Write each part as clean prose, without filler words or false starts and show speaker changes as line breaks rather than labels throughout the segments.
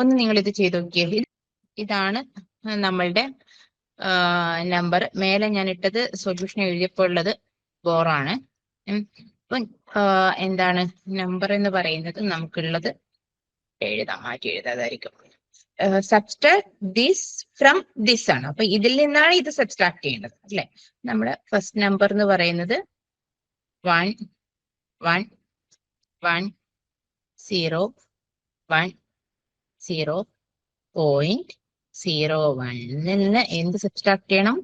ഒന്ന് നിങ്ങൾ ഇത് ചെയ്ത് നോക്കിയേ. ഇതാണ് നമ്മളുടെ നമ്പർ. മേലെ ഞാൻ ഇട്ടത് സൊല്യൂഷൻ എഴുതിയപ്പോൾ ഉള്ളത് ബോറാണ്. ഇപ്പം എന്താണ് നമ്പർ എന്ന് പറയുന്നത് നമുക്കുള്ളത് മാറ്റി എഴുതാതായിരിക്കും. സബ്സ്ട്രാക്ട് ദിസ് ഫ്രം ദിസ് ആണ്. അപ്പൊ ഇതിൽ നിന്നാണ് ഇത് സബ്സ്ട്രാക്ട് ചെയ്യേണ്ടത് അല്ലെ. നമ്മുടെ ഫസ്റ്റ് നമ്പർ എന്ന് പറയുന്നത് 1 1 1 0 1 0.01 നിന്ന് എന്ത് സബ്സ്ട്രാക്ട് ചെയ്യണം?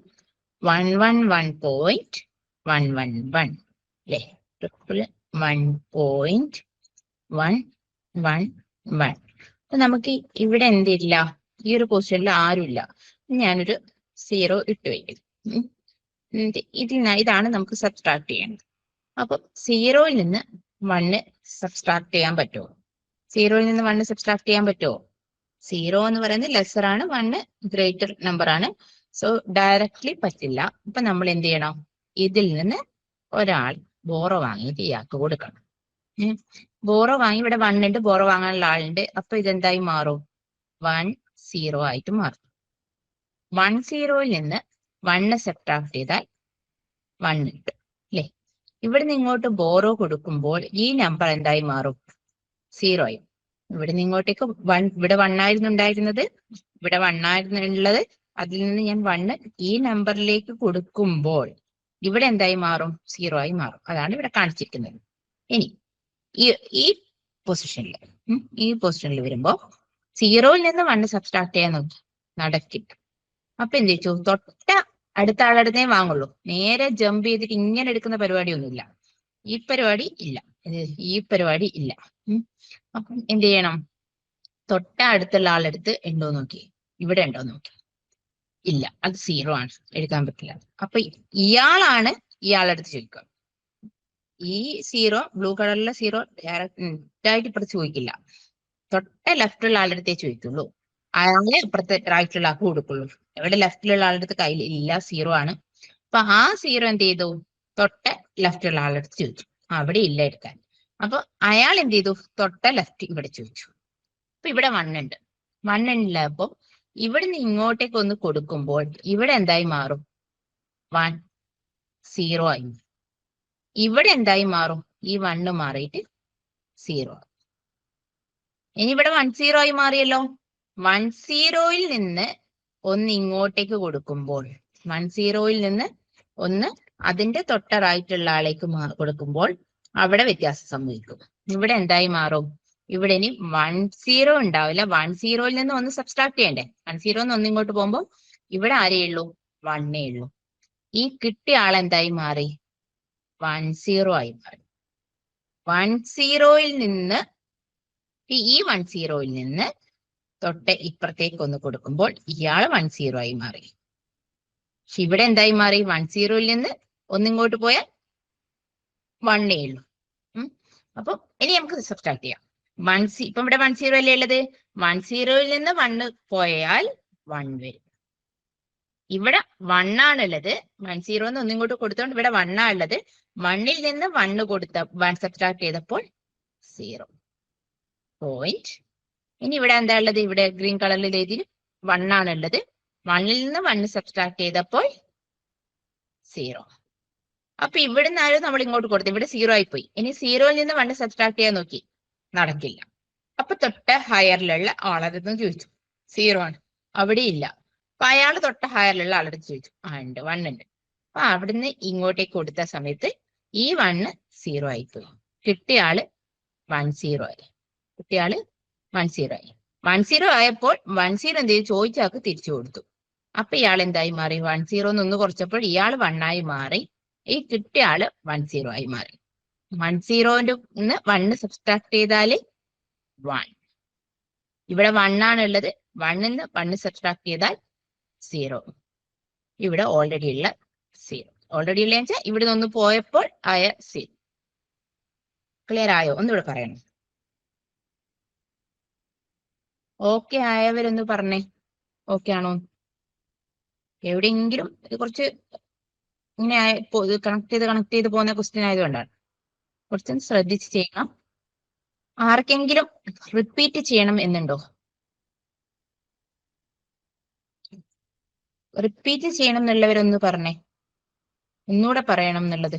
111.111 അല്ലെ. 1.111. അപ്പൊ നമുക്ക് ഇവിടെ എന്തില്ല? ഈ ഒരു പൊസിഷനിൽ ആരുമില്ല. ഞാനൊരു 0 ഇട്ട് വയ്ക്കും. ഇതാണ് നമുക്ക് സബ്സ്ട്രാക്ട് ചെയ്യേണ്ടത്. അപ്പൊ 0യിൽ നിന്ന് 1 സബ്സ്ട്രാക്ട് ചെയ്യാൻ പറ്റുമോ? 0യിൽ നിന്ന് 1 സബ്സ്ട്രാക്ട് ചെയ്യാൻ പറ്റുമോ? 0 എന്ന് പറയുന്നത് ലെസർ ആണ്, 1 ഗ്രേറ്റർ നമ്പർ ആണ്. സോ ഡയറക്ട്ലി പറ്റില്ല. അപ്പൊ നമ്മൾ എന്ത് ചെയ്യണം? ഇതിൽ നിന്ന് ഒരാൾ ബോറോ വാങ്ങിയിട്ട് ഇയാൾക്ക് കൊടുക്കണം. ബോറോ വാങ്ങി, ഇവിടെ 1 ഉണ്ട്, ബോറോ വാങ്ങാനുള്ള ആളുണ്ട്. അപ്പൊ ഇതെന്തായി മാറും? 10 ആയിട്ട് മാറും. 10യിൽ നിന്ന് 1 സബ്ട്രാക്ട് ചെയ്താൽ 1 കിട്ടും അല്ലെ. ഇവിടുന്ന് ഇങ്ങോട്ട് ബോറോ കൊടുക്കുമ്പോൾ ഈ നമ്പർ എന്തായി മാറും? 0 ആയി. ഇവിടുന്ന് ഇങ്ങോട്ടേക്ക് ഇവിടെ 1 ആയിരുന്നു ഉണ്ടായിരുന്നത്, ഇവിടെ 1 ആയിരുന്നു ഉള്ളത്. അതിൽ നിന്ന് ഞാൻ 1 ഈ നമ്പറിലേക്ക് കൊടുക്കുമ്പോൾ ഇവിടെ എന്തായി മാറും? 0 ആയി മാറും. അതാണ് ഇവിടെ കാണിച്ചിരിക്കുന്നത്. ഇനി ഈ പൊസിഷനിൽ വരുമ്പോ 0യിൽ നിന്ന് 1 സബ്സ്ട്രാക്ട് ചെയ്യാൻ നോക്കി, നടക്കില്ല. അപ്പൊ എന്ത് വെച്ചു? തൊട്ട അടുത്ത ആളടുത്തേ വാങ്ങുള്ളൂ. നേരെ ജമ്പ് ചെയ്തിട്ട് ഇങ്ങനെ എടുക്കുന്ന പരിപാടിയൊന്നുമില്ല. ഈ പരിപാടി ഇല്ല. അപ്പം എന്ത് ചെയ്യണം? തൊട്ട അടുത്തുള്ള ആളെടുത്ത് ഉണ്ടോ നോക്കി, ഇവിടെ ഉണ്ടോ നോക്കി. ഇല്ല, അത് 0 ആണ്, എടുക്കാൻ പറ്റില്ല. അപ്പൊ ഇയാളാണ് ഇയാളെടുത്ത് ചോദിക്കുക. ഈ 0 ബ്ലൂ കളറിലെ 0 ഡയറക്റ്റ് ഇപ്പുറത്ത് ചോദിക്കില്ല. തൊട്ട ലെഫ്റ്റുള്ള ആളുടെ ചോദിക്കുള്ളൂ. അയാളെ ഇപ്പുറത്തെ റൈറ്റിലുള്ള ആൾക്ക് കൊടുക്കുള്ളൂ. ഇവിടെ ലെഫ്റ്റിലുള്ള ആളുടെ കയ്യിൽ ഇല്ല, 0 ആണ്. അപ്പൊ ആ 0 എന്ത് ചെയ്തു? തൊട്ട ലെഫ്റ്റുള്ള ആളുടെ ചോദിച്ചു. അവിടെ ഇല്ല എടുക്കാൻ. അപ്പൊ അയാൾ എന്ത് ചെയ്തു? തൊട്ട ലെഫ്റ്റ് ഇവിടെ ചോദിച്ചു. അപ്പൊ ഇവിടെ 1 ഉണ്ട്. 1 ഉള്ളപ്പോ ഇവിടുന്ന് ഇങ്ങോട്ടേക്ക് ഒന്ന് കൊടുക്കുമ്പോൾ ഇവിടെ എന്തായി മാറും? 10 ആയി. ഇവിടെ എന്തായി മാറും? ഈ 1 മാറിയിട്ട് 0. ഇനി ഇവിടെ 10 ആയി മാറിയല്ലോ. 10യിൽ നിന്ന് ഒന്ന് ഇങ്ങോട്ടേക്ക് കൊടുക്കുമ്പോൾ, 10യിൽ നിന്ന് ഒന്ന് അതിന്റെ തൊട്ടറായിട്ടുള്ള ആളേക്ക് കൊടുക്കുമ്പോൾ അവിടെ വ്യത്യാസം സംഭവിക്കും. ഇവിടെ എന്തായി മാറും? ഇവിടെ ഇനി 10 ഉണ്ടാവില്ല. 10യിൽ നിന്ന് ഒന്ന് സബ്സ്ട്രാക്ട് ചെയ്യണ്ടേ. 10 ഒന്ന് ഇങ്ങോട്ട് പോകുമ്പോൾ ഇവിടെ ആരേ ഉള്ളൂ? 1 ഉള്ളൂ. ഈ കിട്ടിയ ആൾ എന്തായി മാറി? 10 ആയി മാറി. 10യിൽ നിന്ന് ഈ 10യിൽ നിന്ന് തൊട്ട് ഇപ്പുറത്തേക്ക് ഒന്ന് കൊടുക്കുമ്പോൾ ഇയാള് 10 ആയി മാറി. പക്ഷെ ഇവിടെ എന്തായി മാറി? 10യിൽ നിന്ന് ഒന്നിങ്ങോട്ട് പോയാൽ 1 ഉള്ളൂ. അപ്പൊ ഇനി നമുക്ക് സബ്സ്ട്രാക്ട് ചെയ്യാം. ഇപ്പൊ ഇവിടെ 10 അല്ലേ ഉള്ളത്. 10യിൽ നിന്ന് 1 പോയാൽ 1 വരും. ഇവിടെ 1 ആണുള്ളത്. 10 ഒന്നിങ്ങോട്ട് കൊടുത്തോണ്ട് ഇവിടെ 1 ആണുള്ളത്. 1ൽ നിന്ന് 1 കൊടുത്ത 1 സബ്സ്ട്രാക്ട് ചെയ്തപ്പോൾ 0 പോയിന്റ്. ഇനി ഇവിടെ എന്താ ഉള്ളത്? ഇവിടെ ഗ്രീൻ കളറിൽ എഴുതി 1 ആണുള്ളത്. 1ൽ നിന്ന് 1 സബ്സ്ട്രാക്ട് ചെയ്തപ്പോൾ 0. അപ്പൊ ഇവിടുന്ന് ആരും നമ്മൾ ഇങ്ങോട്ട് കൊടുത്തു, ഇവിടെ 0 ആയി പോയി. ഇനി 0യിൽ നിന്ന് 1 സബ്സ്ട്രാക്ട് ചെയ്യാൻ നോക്കി, നടക്കില്ല. അപ്പൊ തൊട്ട ഹയറിലുള്ള ആളടുത്ത് ചോദിച്ചു, 0 ആണ്, അവിടെ ഇല്ല. അപ്പൊ അയാൾ തൊട്ട ഹയറിലുള്ള ആളടുത്ത് ചോദിച്ചു, ഉണ്ട്, 1 ഉണ്ട്. അപ്പൊ അവിടുന്ന് ഇങ്ങോട്ടേക്ക് കൊടുത്ത സമയത്ത് ഈ 1 0 ആയി പോയി. കിട്ടിയ ആള് 10 ആയി. 10 ആയപ്പോൾ 10 എന്ത് ചെയ്തു? ചോദിച്ച ആൾക്ക് തിരിച്ചു കൊടുത്തു. അപ്പൊ ഇയാൾ എന്തായി മാറി? 10 ഒന്ന് കുറച്ചപ്പോൾ ഇയാൾ 1 ആയി മാറി. ഈ കിട്ടിയ ആള് 10 ആയി മാറി. 10ന്റെ 1 സബ്സ്ട്രാക്ട് ചെയ്താല് 1. ഇവിടെ 1 ആണുള്ളത്. 1ൽ നിന്ന് 1 സബ്സ്ട്രാക്ട് ചെയ്താൽ 0. ഇവിടെ ഓൾറെഡി ഉള്ള 0. ഓൾറെഡി ഉള്ള വെച്ചാൽ ഇവിടെ നിന്ന് പോയപ്പോൾ ആയ 0. ക്ലിയർ ആയോ? ഒന്നുകൂടെ പറയണം. ഓക്കെ ആയവരൊന്ന് പറഞ്ഞേ, ഓക്കെ ആണോ? എവിടെയെങ്കിലും കുറച്ച് ഇങ്ങനെ കണക്ട് ചെയ്ത് പോകുന്ന ക്വസ്റ്റ്യൻ ആയതുകൊണ്ടാണ്. കുറച്ച് ശ്രദ്ധിച്ച് ചെയ്യണം. ആർക്കെങ്കിലും റിപ്പീറ്റ് ചെയ്യണം എന്നുണ്ടോ? റിപ്പീറ്റ് ചെയ്യണം എന്നുള്ളവരൊന്ന് പറഞ്ഞേ, ഒന്നുകൂടെ പറയണം എന്നുള്ളത്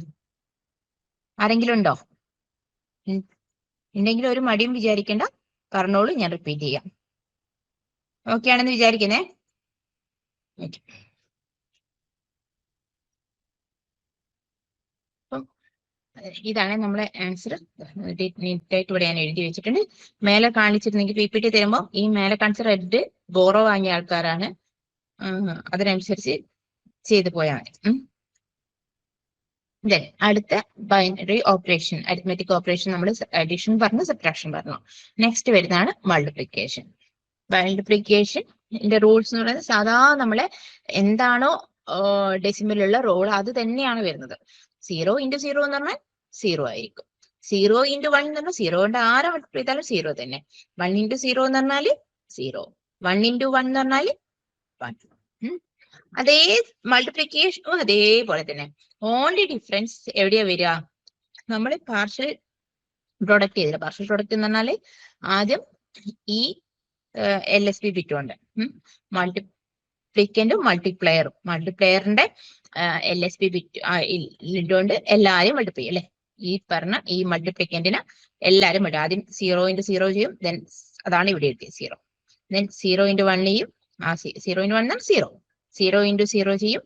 ആരെങ്കിലും ഉണ്ടോ? ഉണ്ടെങ്കിൽ ഒരു മടിയും വിചാരിക്കേണ്ട, പറഞ്ഞോളൂ, ഞാൻ റിപ്പീറ്റ് ചെയ്യാം. ഓക്കെ ആണെന്ന് വിചാരിക്കുന്നേ. അപ്പം ഇതാണ് നമ്മളെ ആൻസർ. നീറ്റായിട്ട് ഇവിടെ ഞാൻ എഴുതി വെച്ചിട്ടുണ്ട്. മേലെ കാണിച്ചിരുന്നെങ്കിൽ PPT തരുമ്പോൾ ഈ മേലെ കാണിച്ച റെഡ് ബോറോ വാങ്ങിയ ആൾക്കാരാണ്. അതിനനുസരിച്ച് ചെയ്തു പോയാൽ മതി. ദെൻ അടുത്ത ബൈനറി ഓപ്പറേഷൻ, അരിത്മെറ്റിക് ഓപ്പറേഷൻ നമ്മൾ അഡീഷൻ പറഞ്ഞു, സബ്ട്രാക്ഷൻ പറഞ്ഞു. നെക്സ്റ്റ് വരുന്നതാണ് മൾട്ടിപ്ലിക്കേഷൻ. മൾട്ടിപ്ലിക്കേഷന്റെ റൂൾസ് എന്ന് പറയുന്നത് സാധാ നമ്മളെ എന്താണോ ഡെസിമലുള്ള റോൾ അത് തന്നെയാണ് വരുന്നത്. 0 × 0 എന്ന് പറഞ്ഞാൽ 0 ആയിരിക്കും. 0 × 1 എന്ന് പറഞ്ഞാൽ 0 കൊണ്ട് ആരെ മൾട്ടിപ്ലൈ ചെയ്താലും 0 തന്നെ. 1 × 0 എന്ന് പറഞ്ഞാൽ 0. 1 × 1 എന്ന് പറഞ്ഞാൽ 1. അതേ മൾട്ടിപ്ലിക്കേഷനും അതേപോലെ തന്നെ. ഓൺലി ഡിഫറൻസ് എവിടെയാ വരിക? നമ്മൾ പാർഷ്യൽ പ്രൊഡക്റ്റ് ചെയ്തില്ല. പാർഷ്യൽ പ്രൊഡക്റ്റ് എന്ന് പറഞ്ഞാൽ ആദ്യം ഈ LSB ബിറ്റും ഉണ്ട്, മൾട്ടിപ്ലിക്കൻറ്റും മൾട്ടിപ്ലയറും. മൾട്ടിപ്ലയറിന്റെ LSB ബിറ്റ് ഇട്ടുകൊണ്ട് എല്ലാവരും മൾട്ടിപ്ലൈ അല്ലെ. ഈ പറഞ്ഞ ഈ മൾട്ടിപ്ലിക്കൻറ്റിന് എല്ലാവരും മൾട്ടി ആദ്യം 0 × 0 ചെയ്യും. ദെൻ അതാണ് ഇവിടെ എഴുതിയത് 0. ദെൻ 0 × 1 ചെയ്യും. 0 × 1 0. 0 × 0 ചെയ്യും.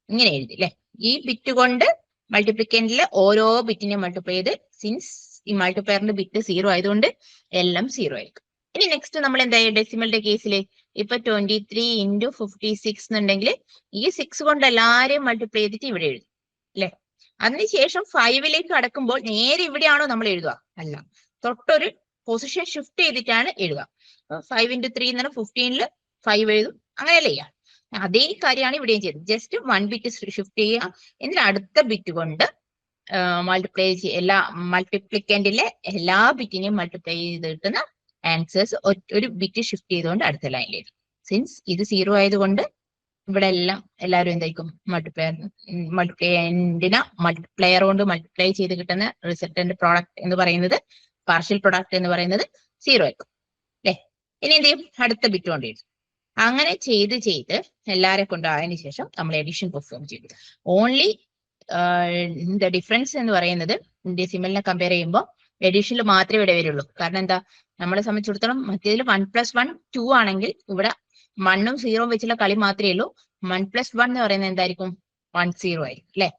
ഇങ്ങനെ എഴുതി അല്ലെ. ഈ ബിറ്റ് കൊണ്ട് മൾട്ടിപ്ലിക്കൻറ്റിലെ ഓരോ ബിറ്റിനെ മൾട്ടിപ്ലൈ ചെയ്ത്, സിൻസ് ഈ മൾട്ടിപ്ലയറിന്റെ ബിറ്റ് 0 ആയതുകൊണ്ട് എല്ലാം 0 ആയിരിക്കും. ഇനി നെക്സ്റ്റ് നമ്മൾ എന്താ ഡെസിമലിന്റെ കേസിൽ ഇപ്പൊ 23 × 56 എന്നുണ്ടെങ്കിൽ ഈ 6 കൊണ്ട് എല്ലാരെയും മൾട്ടിപ്ലൈ ചെയ്തിട്ട് ഇവിടെ എഴുതും അല്ലെ. അതിനുശേഷം 5ലേക്ക് കടക്കുമ്പോൾ നേരെ ഇവിടെയാണോ നമ്മൾ എഴുതുക? അല്ല, തൊട്ടൊരു പൊസിഷൻ ഷിഫ്റ്റ് ചെയ്തിട്ടാണ് എഴുതുക. 5 × 3 എന്ന് പറഞ്ഞാൽ 15ല് 5 എഴുതും, അങ്ങനെയല്ലേ ചെയ്യാം. അതേ കാര്യമാണ് ഇവിടെയും ചെയ്തത്. ജസ്റ്റ് 1 ബിറ്റ് ഷിഫ്റ്റ് ചെയ്യുക, എന്നിട്ട് അടുത്ത ബിറ്റ് കൊണ്ട് മൾട്ടിപ്ലൈ എല്ലാ മൾട്ടിപ്ലിക്കൻറ്റിലെ എല്ലാ ബിറ്റിനെയും മൾട്ടിപ്ലൈ ചെയ്ത് കിട്ടുന്ന ആൻസേഴ്സ് ഒരു ബിറ്റ് ഷിഫ്റ്റ് ചെയ്തുകൊണ്ട് അടുത്ത ലൈനിൽ എഴുതും. സിൻസ് ഇത് 0 ആയതുകൊണ്ട് ഇവിടെ എല്ലാം എല്ലാവരും എന്തായിരിക്കും? മൾട്ടിപ്ലയർ കൊണ്ട് മൾട്ടിപ്ലൈ ചെയ്ത് കിട്ടുന്ന റിസൾട്ടന്റ് പ്രോഡക്റ്റ് എന്ന് പറയുന്നത്, പാർഷ്യൽ പ്രൊഡക്റ്റ് എന്ന് പറയുന്നത് 0 ആയിരിക്കും അല്ലെ. ഇനി എന്ത് ചെയ്യും? അടുത്ത ബിറ്റ് കൊണ്ട് എഴുതും. അങ്ങനെ ചെയ്ത് എല്ലാരെ കൊണ്ടായതിനു ശേഷം നമ്മൾ എഡിഷൻ പെർഫോം ചെയ്തു. ഓൺലി ദ ഡിഫറൻസ് എന്ന് പറയുന്നത് ഡെസിമലിനെ കമ്പയർ ചെയ്യുമ്പോൾ എഡിഷനിൽ മാത്രമേ ഇവിടെ വരുള്ളൂ. കാരണം എന്താ, നമ്മളെ സംബന്ധിച്ചിടത്തോളം മറ്റേതിൽ 1 + 1 2 ആണെങ്കിൽ ഇവിടെ 1ഉം 0ഉം വെച്ചുള്ള കളി മാത്രമേ ഉള്ളൂ. 1 + 1 എന്ന് പറയുന്നത് എന്തായിരിക്കും? 1 0 ആയിരിക്കും അല്ലെ.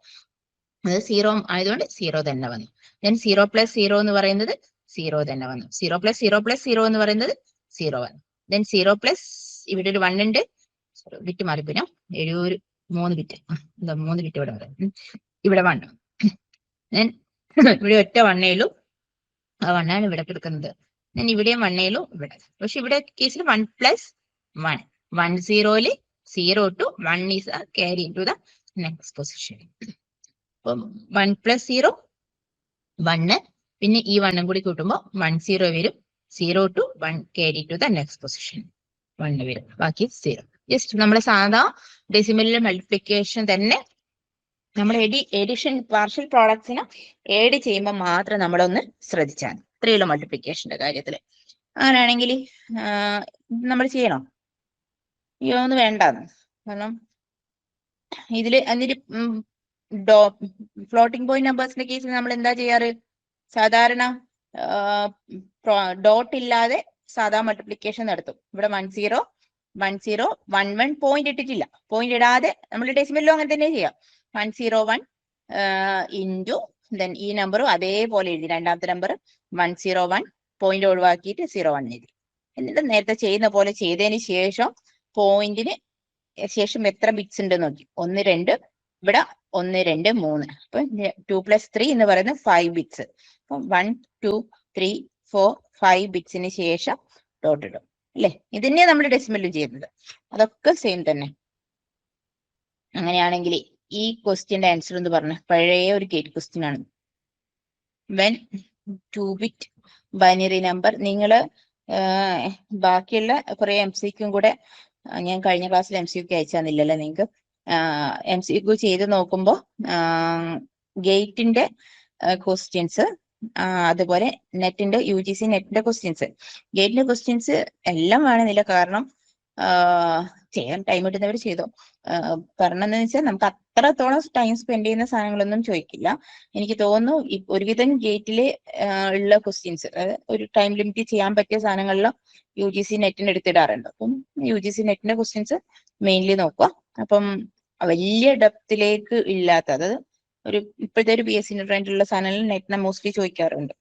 അത് 0 ആയതുകൊണ്ട് 0 തന്നെ വന്നു. ദെൻ 0 + 0 എന്ന് പറയുന്നത് 0 തന്നെ വന്നു. 0 + 0 + 0 എന്ന് പറയുന്നത് 0 വന്നു. ദെൻ 0 പ്ലസ് ഇവിടെ ഒരു 1 ഉണ്ട്, ബിറ്റ് മാറിപ്പോയി, ഒരു 3 ബിറ്റ്, 3 ബിറ്റ് ഇവിടെ വരും. ഇവിടെ 1, ഇവിടെ ഒറ്റ 1 ഉള്ളൂ, ആ 1 ആണ് ഇവിടെ കിടക്കുന്നത്. ഞാൻ ഇവിടെയും 1 ഉള്ളൂ ഇവിടെ. പക്ഷെ ഇവിടെ കേസിൽ 1 + 1, 1 0ല് 0 to 1 is carry into the next position. അപ്പം 1 + 0 1, പിന്നെ ഈ 1 കൂടി കൂട്ടുമ്പോൾ 1 0 വരും. 0 to 1 carry to the next position 1 വരും, ബാക്കി 0. ജസ്റ്റ് നമ്മുടെ സാധാ ഡെസിമലിലെ മൾട്ടിപ്ലിക്കേഷൻ തന്നെ നമ്മൾ എഡിഷൻ പാർഷ്യൽ പ്രോഡക്ട്സിനെ ഏഡ് ചെയ്യുമ്പോൾ മാത്രം നമ്മളൊന്ന് ശ്രദ്ധിച്ചാൽ ഇത്രയുള്ള മൾട്ടിപ്ലിക്കേഷന്റെ കാര്യത്തിൽ. അങ്ങനെയാണെങ്കിൽ നമ്മൾ ചെയ്യണോ? ഒന്നും വേണ്ടാന്ന്. കാരണം ഇതിൽ എന്നിട്ട് ഫ്ലോട്ടിംഗ് പോയിന്റ് നമ്പേഴ്സിന്റെ കേസിൽ നമ്മൾ എന്താ ചെയ്യാറ്? സാധാരണ ഡോട്ട് ഇല്ലാതെ സാധാ മൾട്ടിപ്ലിക്കേഷൻ നടത്തും. ഇവിടെ 1 0 1 0 1 1 പോയിന്റ് ഇട്ടിട്ടില്ല. പോയിന്റ് ഇടാതെ നമ്മൾ ഡെസിമലിലും അങ്ങനെ തന്നെ ചെയ്യാം. 1 0 1 ഇൻറ്റു ദെൻ ഈ നമ്പറും അതേപോലെ എഴുതി. രണ്ടാമത്തെ നമ്പർ 1 0 1 പോയിന്റ് ഒഴിവാക്കിയിട്ട് 0 1 എഴുതി. എന്നിട്ട് നേരത്തെ ചെയ്യുന്ന പോലെ ചെയ്തതിന് ശേഷം പോയിന്റിന് ശേഷം എത്ര ബിറ്റ്സ് ഉണ്ട് നോക്കി. 1 2, ഇവിടെ 1 2 3. അപ്പൊ 2 + 3 എന്ന് പറയുന്നത് 5 ബിറ്റ്സ്. അപ്പൊ 1 2 3 4 5 ബിറ്റ്സിന് ശേഷം ഡോട്ട് ഇടും അല്ലെ. ഇത് തന്നെയാണ് നമ്മൾ ഡെസിമലിൽ ചെയ്യുന്നത്. അതൊക്കെ സെയിം തന്നെ. അങ്ങനെയാണെങ്കിൽ ഈ ക്വസ്റ്റ്യന്റെ ആൻസർ എന്ന് പറഞ്ഞ പഴയ ഒരു ഗേറ്റ് ക്വസ്റ്റ്യൻ ആണ്. വെൻ 2 ബിറ്റ് ബൈനറി നമ്പർ, നിങ്ങൾ ബാക്കിയുള്ള കുറെ MCQ കൂടെ ഞാൻ കഴിഞ്ഞ ക്ലാസ്സിൽ MCQ അയച്ചു തന്നില്ലല്ലോ നിങ്ങൾക്ക്. MCQ ചെയ്ത് നോക്കുമ്പോൾ ഗേറ്റിന്റെ ക്വസ്റ്റ്യൻസ്, അതുപോലെ നെറ്റിന്റെ UGC നെറ്റിന്റെ ക്വസ്റ്റ്യൻസ്, ഗേറ്റിന്റെ ക്വസ്റ്റ്യൻസ് എല്ലാം വേണമെന്നില്ല. കാരണം ചെയ്യാൻ ടൈം കിട്ടുന്നവർ ചെയ്തോ. പറഞ്ഞെന്ന് വെച്ചാൽ നമുക്ക് അത്രത്തോളം ടൈം സ്പെൻഡ് ചെയ്യുന്ന സാധനങ്ങളൊന്നും ചോദിക്കില്ല. എനിക്ക് തോന്നുന്നു ഒരുവിധം ഗേറ്റില് ഉള്ള ക്വസ്റ്റ്യൻസ്, അതായത് ഒരു ടൈം ലിമിറ്റ് ചെയ്യാൻ പറ്റിയ സാധനങ്ങളിലും UGC നെറ്റിന് എടുത്തിടാറുണ്ട്. അപ്പം UGC നെറ്റിന്റെ ക്വസ്റ്റ്യൻസ് മെയിൻലി നോക്കുക. അപ്പം വലിയ ഡെപ്തിലേക്ക് ഇല്ലാത്ത, അതായത് ഇപ്പോഴത്തെ ഒരു PSC ഫ്രണ്ടിലുള്ള സാധനങ്ങളിൽ നെറ്റിനെ മോസ്റ്റ്ലി ചോദിക്കാറുണ്ട്.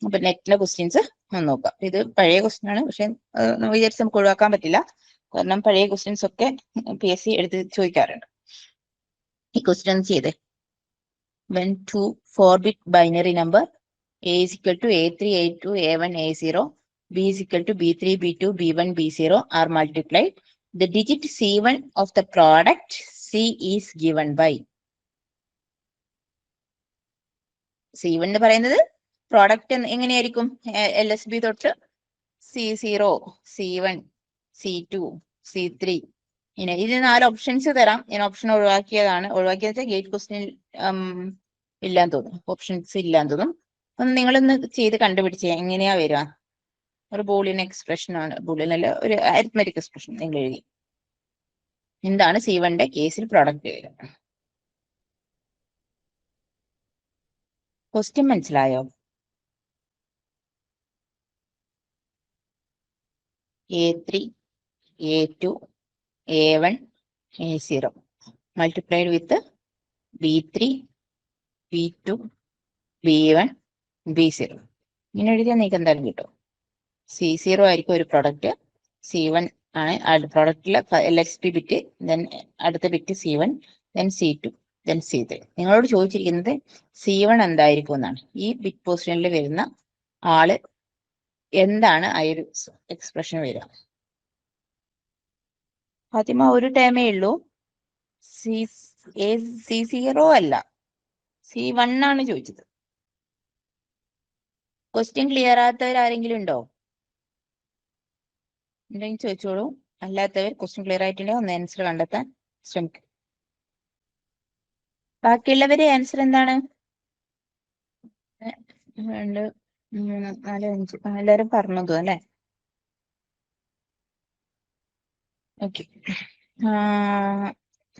അപ്പൊ നെറ്റിന്റെ ക്വസ്റ്റ്യൻസ് ഒന്ന് നോക്കാം. ഇത് പഴയ ക്വസ്റ്റ്യൻ ആണ്, പക്ഷെ വിചാരിച്ച് നമുക്ക് ഒഴിവാക്കാൻ പറ്റില്ല. കാരണം പഴയ ക്വസ്റ്റ്യൻസ് ഒക്കെ PSC എടുത്ത് ചോദിക്കാറുണ്ട്. ഈ ക്വസ്റ്റ്യൻ ചെയ്തേ. When two 4-bit binary number A is equal to A3, A2, A1, A0, B is equal to B3, B2, B1, B0 are multiplied, the digit C1 of the product C is given by. C1 എന്ന് പറയുന്നത് product എങ്ങനെയായിരിക്കും? LSB തൊട്ട് C0, C1, C2, C3. ഇനി ഇത് 4 options തരാം. ഞാൻ option ഒഴിവാക്കിയതാണ്. ഒഴിവാക്കിയത് gate question ഇല്ലാന്ന് തോന്നുന്നു, ഓപ്ഷൻസ് ഇല്ലാന്ന് തോന്നും. ഒന്ന് നിങ്ങളൊന്ന് ചെയ്ത് കണ്ടുപിടിച്ചേ എങ്ങനെയാ വരിക. ഒരു ബൂളിയൻ എക്സ്പ്രഷൻ ആണ്, ബൂളിയൻ അല്ല, ഒരു അരിത്മെറ്റിക് എക്സ്പ്രഷൻ നിങ്ങൾ എഴുതി. എന്താണ് C1ന്റെ കേസിൽ പ്രോഡക്റ്റ് വരിക? ക്വസ്റ്റ്യൻ മനസ്സിലായോ? A3, A2, A1, A0 multiplied with B3, B2, B1, B0. ഇങ്ങനെ എഴുതിയാൽ നിങ്ങൾക്ക് എന്തായാലും കിട്ടും. C0 ആയിരിക്കും ഒരു പ്രൊഡക്റ്റ്, C1 ആണ് പ്രൊഡക്റ്റിലെ LSB ബിറ്റ്, ദെൻ അടുത്ത bit C1, then C2, then C3. നിങ്ങളോട് ചോദിച്ചിരിക്കുന്നത് C1 എന്തായിരിക്കും എന്നാണ്. ഈ ബിറ്റ് പൊസിഷനിൽ വരുന്ന ആള് എന്താണ് ആ ഒരു എക്സ്പ്രഷൻ വരിക? ഫാത്തിമ ഒരു ടൈമേ ഉള്ളൂ. C0 അല്ല, C1 ആണ് ചോദിച്ചത്. ക്വസ്റ്റ്യൻ ക്ലിയർ ആകാത്തവർ ആരെങ്കിലും ഉണ്ടോ? ഉണ്ടെങ്കിൽ ചോദിച്ചോളൂ. അല്ലാത്തവർ ക്വസ്റ്റ്യൻ ക്ലിയർ ആയിട്ടുണ്ടെങ്കിൽ ഒന്ന് ആൻസർ കണ്ടെത്താൻ ശ്രമിക്കും. ബാക്കിയുള്ളവരെ ആൻസർ എന്താണ്? 2, 3, 4, 5 എല്ലാവരും പറഞ്ഞതു അല്ലെ? ഓക്കെ,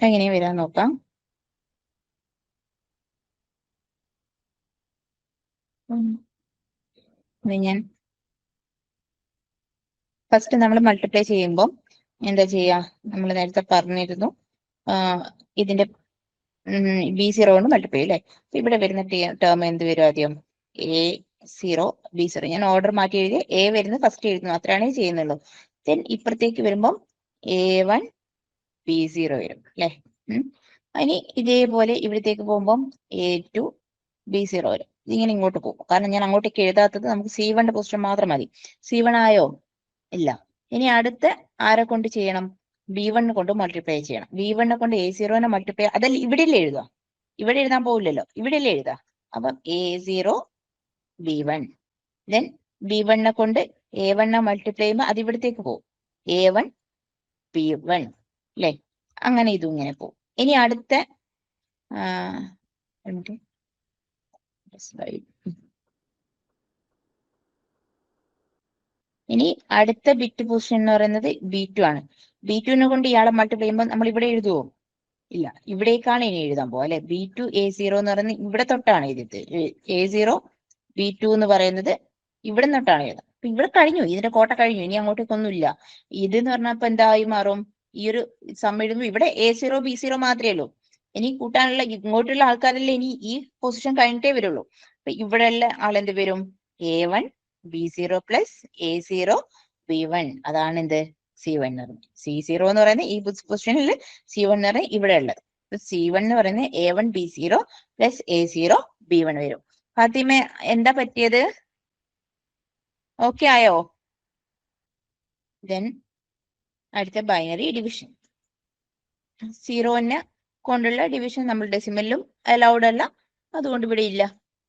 എങ്ങനെയാ വരാൻ നോക്കാം. ഞാൻ ഫസ്റ്റ് നമ്മൾ മൾട്ടിപ്ലൈ ചെയ്യുമ്പോൾ എന്താ ചെയ്യാ? നമ്മൾ നേരത്തെ പറഞ്ഞിരുന്നു, ഇതിന്റെ B0 കൊണ്ട് മൾട്ടിപ്ലൈ അല്ലേ. ഇവിടെ വരുന്ന ടേം എന്ത് വരും? ആദ്യം A0, B0. ഞാൻ ഓർഡർ മാറ്റി എഴുതി, A വരുന്നത് ഫസ്റ്റ് എഴുതുന്നു, അത്രയാണേ ചെയ്യുന്നുള്ളൂ. ദെൻ ഇപ്പുറത്തേക്ക് വരുമ്പോൾ A1, B0 വരും അല്ലെ. ഇനി ഇതേപോലെ ഇവിടത്തേക്ക് പോകുമ്പോൾ A2, B0 വരും. ഇതിങ്ങനെ ഇങ്ങോട്ട് പോകും, കാരണം ഞാൻ അങ്ങോട്ടേക്ക് എഴുതാത്തത് നമുക്ക് C1ന്റെ പൊസിഷൻ മാത്രം മതി. C1 ആയോ? ഇല്ല. ഇനി അടുത്ത ആരെ കൊണ്ട് ചെയ്യണം? B1 കൊണ്ട് മൾട്ടിപ്ലൈ ചെയ്യണം. B1 കൊണ്ട് A0നെ മൾട്ടിപ്ലൈ, അതല്ല ഇവിടെയല്ലേ എഴുതാം, ഇവിടെ എഴുതാൻ പോകില്ലല്ലോ, ഇവിടെയല്ലേ എഴുതാം. അപ്പം A0, B1, ദെൻ B1 കൊണ്ട് A1 മൾട്ടിപ്ലൈ ചെയ്യുമ്പോൾ അത് ഇവിടത്തേക്ക് പോകും, A1, B1 അല്ലെ. അങ്ങനെ ഇതും ഇങ്ങനെ പോകും. ഇനി അടുത്ത ഇനി അടുത്ത ബിറ്റ് പൊസിഷൻ എന്ന് പറയുന്നത് B2 ആണ്. B2നെ കൊണ്ട് ഇയാളെ മൾട്ടിപ്ലൈ ചെയ്യുമ്പോൾ നമ്മൾ ഇവിടെ എഴുതുവോ? ഇല്ല, ഇവിടേക്കാണ് ഇനി എഴുതാൻ പോവാ അല്ലെ. B2, A0 എന്ന് പറയുന്നത് ഇവിടെ തൊട്ടാണ് എഴുതിയത്. A0, B2 എന്ന് പറയുന്നത് ഇവിടെ തൊട്ടാണ് എഴുതാം. അപ്പൊ ഇവിടെ കഴിഞ്ഞു, ഇതിന്റെ കോട്ട കഴിഞ്ഞു, ഇനി അങ്ങോട്ടേക്കൊന്നുമില്ല. ഇത് എന്ന് പറഞ്ഞാൽ ഇപ്പൊ എന്തായി മാറും? ഈ ഒരു സം എഴുതുമ്പോൾ ഇവിടെ A0, B0 മാത്രമേ ഉള്ളൂ. ഇനി കൂട്ടാനുള്ള ഇങ്ങോട്ടുള്ള ആൾക്കാരല്ലേ ഇനി ഈ പൊസിഷൻ കഴിഞ്ഞിട്ടേ വരുള്ളൂ. അപ്പൊ ഇവിടെ ഉള്ള ആളെന്ത് വരും? A1, B0 plus A0, B1. അതാണ് എന്ത്? C1 എന്ന് പറയുന്നത്. C0 എന്ന് പറയുന്നത് ഈ പൊസിഷനിൽ, C1 എന്ന് പറയുന്നത് ഇവിടെ ഉള്ളത്. C1 എന്ന് പറയുന്നത് A1, B0 plus A0, B1 വരും. ഫാത്തിമ എന്താ പറ്റിയത്? ഓക്കെ ആയോ? ദെൻ അടുത്ത ബൈനറി ഡിവിഷൻ. 0നെ കൊണ്ടുള്ള ഡിവിഷൻ നമ്മൾ ഡെസിമലിലും അലൗഡ് അല്ല, അതുകൊണ്ട് ഇവിടെ ഇല്ല.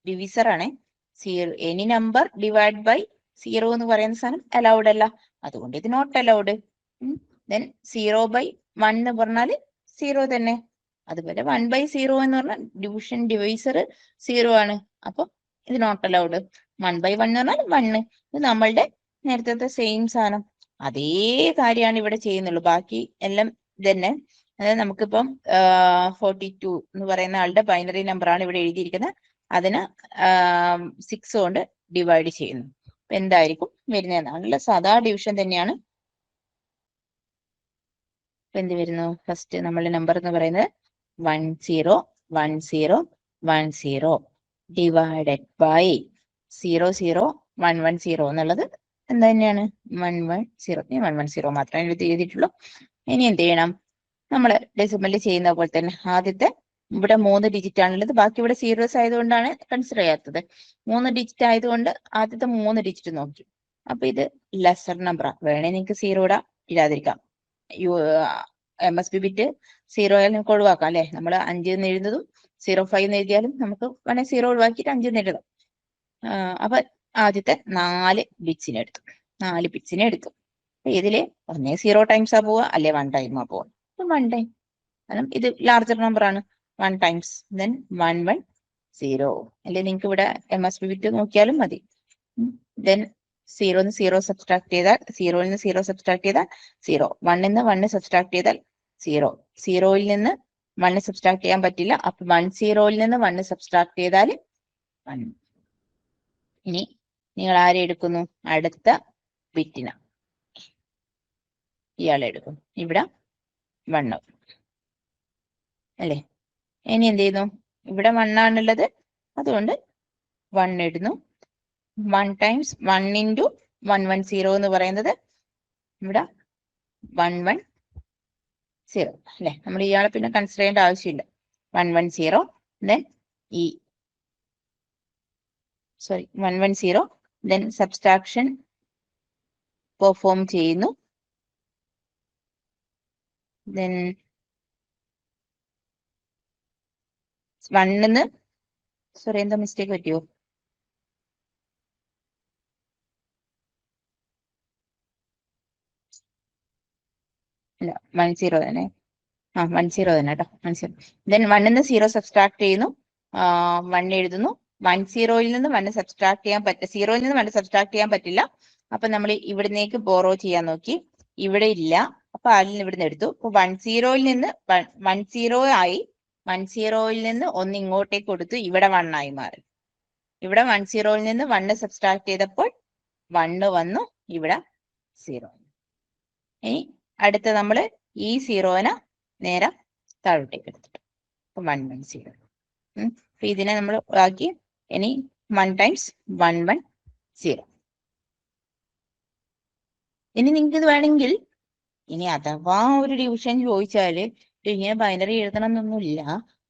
ഡിവിസർ ആണ്. എനി നമ്പർ ഡിവൈഡ് ബൈ 0 എന്ന് പറയുന്ന സാധനം അലൗഡ് അല്ല, അതുകൊണ്ട് ഇത് നോട്ട് അലൗഡ്. ദെൻ 0/1 എന്ന് പറഞ്ഞാല് 0 തന്നെ. അതുപോലെ 1/0 എന്ന് പറഞ്ഞാൽ ഡിവിഷൻ ഡിവൈസർ 0 ആണ്, അപ്പൊ ഇത് നോട്ട് അലൗഡ്. 1/1 എന്ന് പറഞ്ഞാൽ 1. ഇത് നമ്മളുടെ നേരത്തെ സെയിം സാധനം. അതേ കാര്യമാണ് ഇവിടെ ചെയ്യുന്നുള്ളൂ. ബാക്കി എല്ലാം ഇതന്നെ. അതായത് നമുക്കിപ്പം 42 എന്ന് പറയുന്ന ആളുടെ ബൈനറി നമ്പറാണ് ഇവിടെ എഴുതിയിരിക്കുന്നത്. അതിന് 6 കൊണ്ട് ഡിവൈഡ് ചെയ്യുന്നു. അപ്പൊ എന്തായിരിക്കും വരുന്നതെന്നാണല്ലോ, സാധാ ഡിവിഷൻ തന്നെയാണ്. അപ്പൊ എന്ത് വരുന്നു? ഫസ്റ്റ് നമ്മളുടെ നമ്പർ എന്ന് പറയുന്നത് 101010 ഡിവൈഡഡ് ബൈ 00110 എന്നുള്ളത് എന്താ തന്നെയാണ് 110 മാത്രമേ എഴുതിയിട്ടുള്ളൂ. ഇനി എന്ത് ചെയ്യണം? നമ്മൾ ഡെസിമലിൽ ചെയ്യുന്ന പോലെ തന്നെ ആദ്യത്തെ ഇവിടെ 3 ഡിജിറ്റ് ആണുള്ളത്, ബാക്കി ഇവിടെ സീറോസ് ആയതുകൊണ്ടാണ് കൺസിഡർ ചെയ്യാത്തത്. 3 ഡിജിറ്റ് ആയതുകൊണ്ട് ആദ്യത്തെ 3 ഡിജിറ്റ് നോക്കി. അപ്പൊ ഇത് ലെസർ നമ്പറാ. വേണേ നിങ്ങൾക്ക് 0 ഇടാതിരിക്കാം. MSB ബിറ്റ് 0 ആയാലും നമുക്ക് ഒഴിവാക്കാം അല്ലെ. നമ്മൾ 5 എന്ന് എഴുതുന്നതും 05 എന്ന് എഴുതിയാലും നമുക്ക് വേണേൽ 0 ഒഴിവാക്കിയിട്ട് 5 എന്ന് എഴുതാം. അപ്പൊ ആദ്യത്തെ 4 ബിറ്റ്സിനെ എടുത്തു. 4 ബിറ്റ്സിനെ എടുത്തു. ഇതില് ഒന്നേ 0 ടൈംസാ പോവുക, അല്ലെ 1 ടൈമാ പോവുക. 1 ടൈം, കാരണം ഇത് ലാർജർ നമ്പർ ആണ്. 1 ടൈംസ് ദെൻ 110 അല്ലെ. നിങ്ങൾക്ക് ഇവിടെ MSB ബിറ്റ് നോക്കിയാലും മതി. ദെൻ 0 0 സബ്സ്ട്രാക്ട് ചെയ്താൽ 0 0 സബ്സ്ട്രാക്ട് ചെയ്താൽ 0, 1 1 സബ്സ്ട്രാക്ട് ചെയ്താൽ 0, 0 നിന്ന് 1 സബ്സ്ട്രാക്ട് ചെയ്യാൻ പറ്റില്ല. അപ്പൊ 10 നിന്ന് 1 സബ്സ്ട്രാക്ട് ചെയ്താൽ 1. ഇനി നിങ്ങൾ ആരെ എടുക്കുന്നു? അടുത്ത ബിറ്റിന ഇയാളെ എടുക്കും. ഇവിടെ 1 അല്ലേ. ഇനി എന്ത് ചെയ്യുന്നു? ഇവിടെ 1 ആണുള്ളത്, അതുകൊണ്ട് 1 ഇടുന്നു. 1 ടൈംസ് 1 ഇൻറ്റു 110 എന്ന് പറയുന്നത് ഇവിടെ 110 അല്ലെ. നമ്മൾ ഇയാളെ പിന്നെ കൺസിഡർ ചെയ്യേണ്ട ആവശ്യമില്ല. 110 ദെൻ 110 ദെൻ സബ്സ്ട്രാക്ഷൻ പെർഫോം ചെയ്യുന്നു. ദെൻ 1 സോറി, എന്താ മിസ്റ്റേക്ക് പറ്റിയോ? അല്ല, 10 തന്നെ. 10 തന്നെ കേട്ടോ. 10 ദെൻ 1 0 സബ്സ്ട്രാക്ട് ചെയ്യുന്നു. 1 എഴുതുന്നു. 10 നിന്ന് 1 സബ്സ്ട്രാക്ട് ചെയ്യാൻ പറ്റില്ല. 0 നിന്ന് 1 സബ്സ്ട്രാക്ട് ചെയ്യാൻ പറ്റില്ല. അപ്പൊ നമ്മൾ ഇവിടുന്നേക്ക് ബോറോ ചെയ്യാൻ നോക്കി. ഇവിടെ ഇല്ല. അപ്പൊ അതിൽ ഇവിടുന്ന് എടുത്തു. അപ്പൊ 10 നിന്ന് 10 ആയി. 10 നിന്ന് 1 ഇങ്ങോട്ടേക്ക് കൊടുത്തു. ഇവിടെ 1 ആയി മാറി. ഇവിടെ 10 നിന്ന് 1 സബ്സ്ട്രാക്ട് ചെയ്തപ്പോൾ 1 വന്നു. ഇവിടെ 0. ഇനി അടുത്ത നമ്മൾ ഈ 0നെ നേരെ താഴോട്ടേക്ക് എടുത്തിട്ട് 110. അപ്പൊ ഇതിനെ നമ്മൾ ആക്കി. ഇനി 1 ടൈംസ് 110. ഇനി നിങ്ങൾക്ക് ഇത് വേണമെങ്കിൽ, ഇനി അഥവാ ഒരു ഡിവിഷൻ ചോദിച്ചാല് ഇങ്ങനെ ബൈനറി എഴുതണം എന്നൊന്നുമില്ല.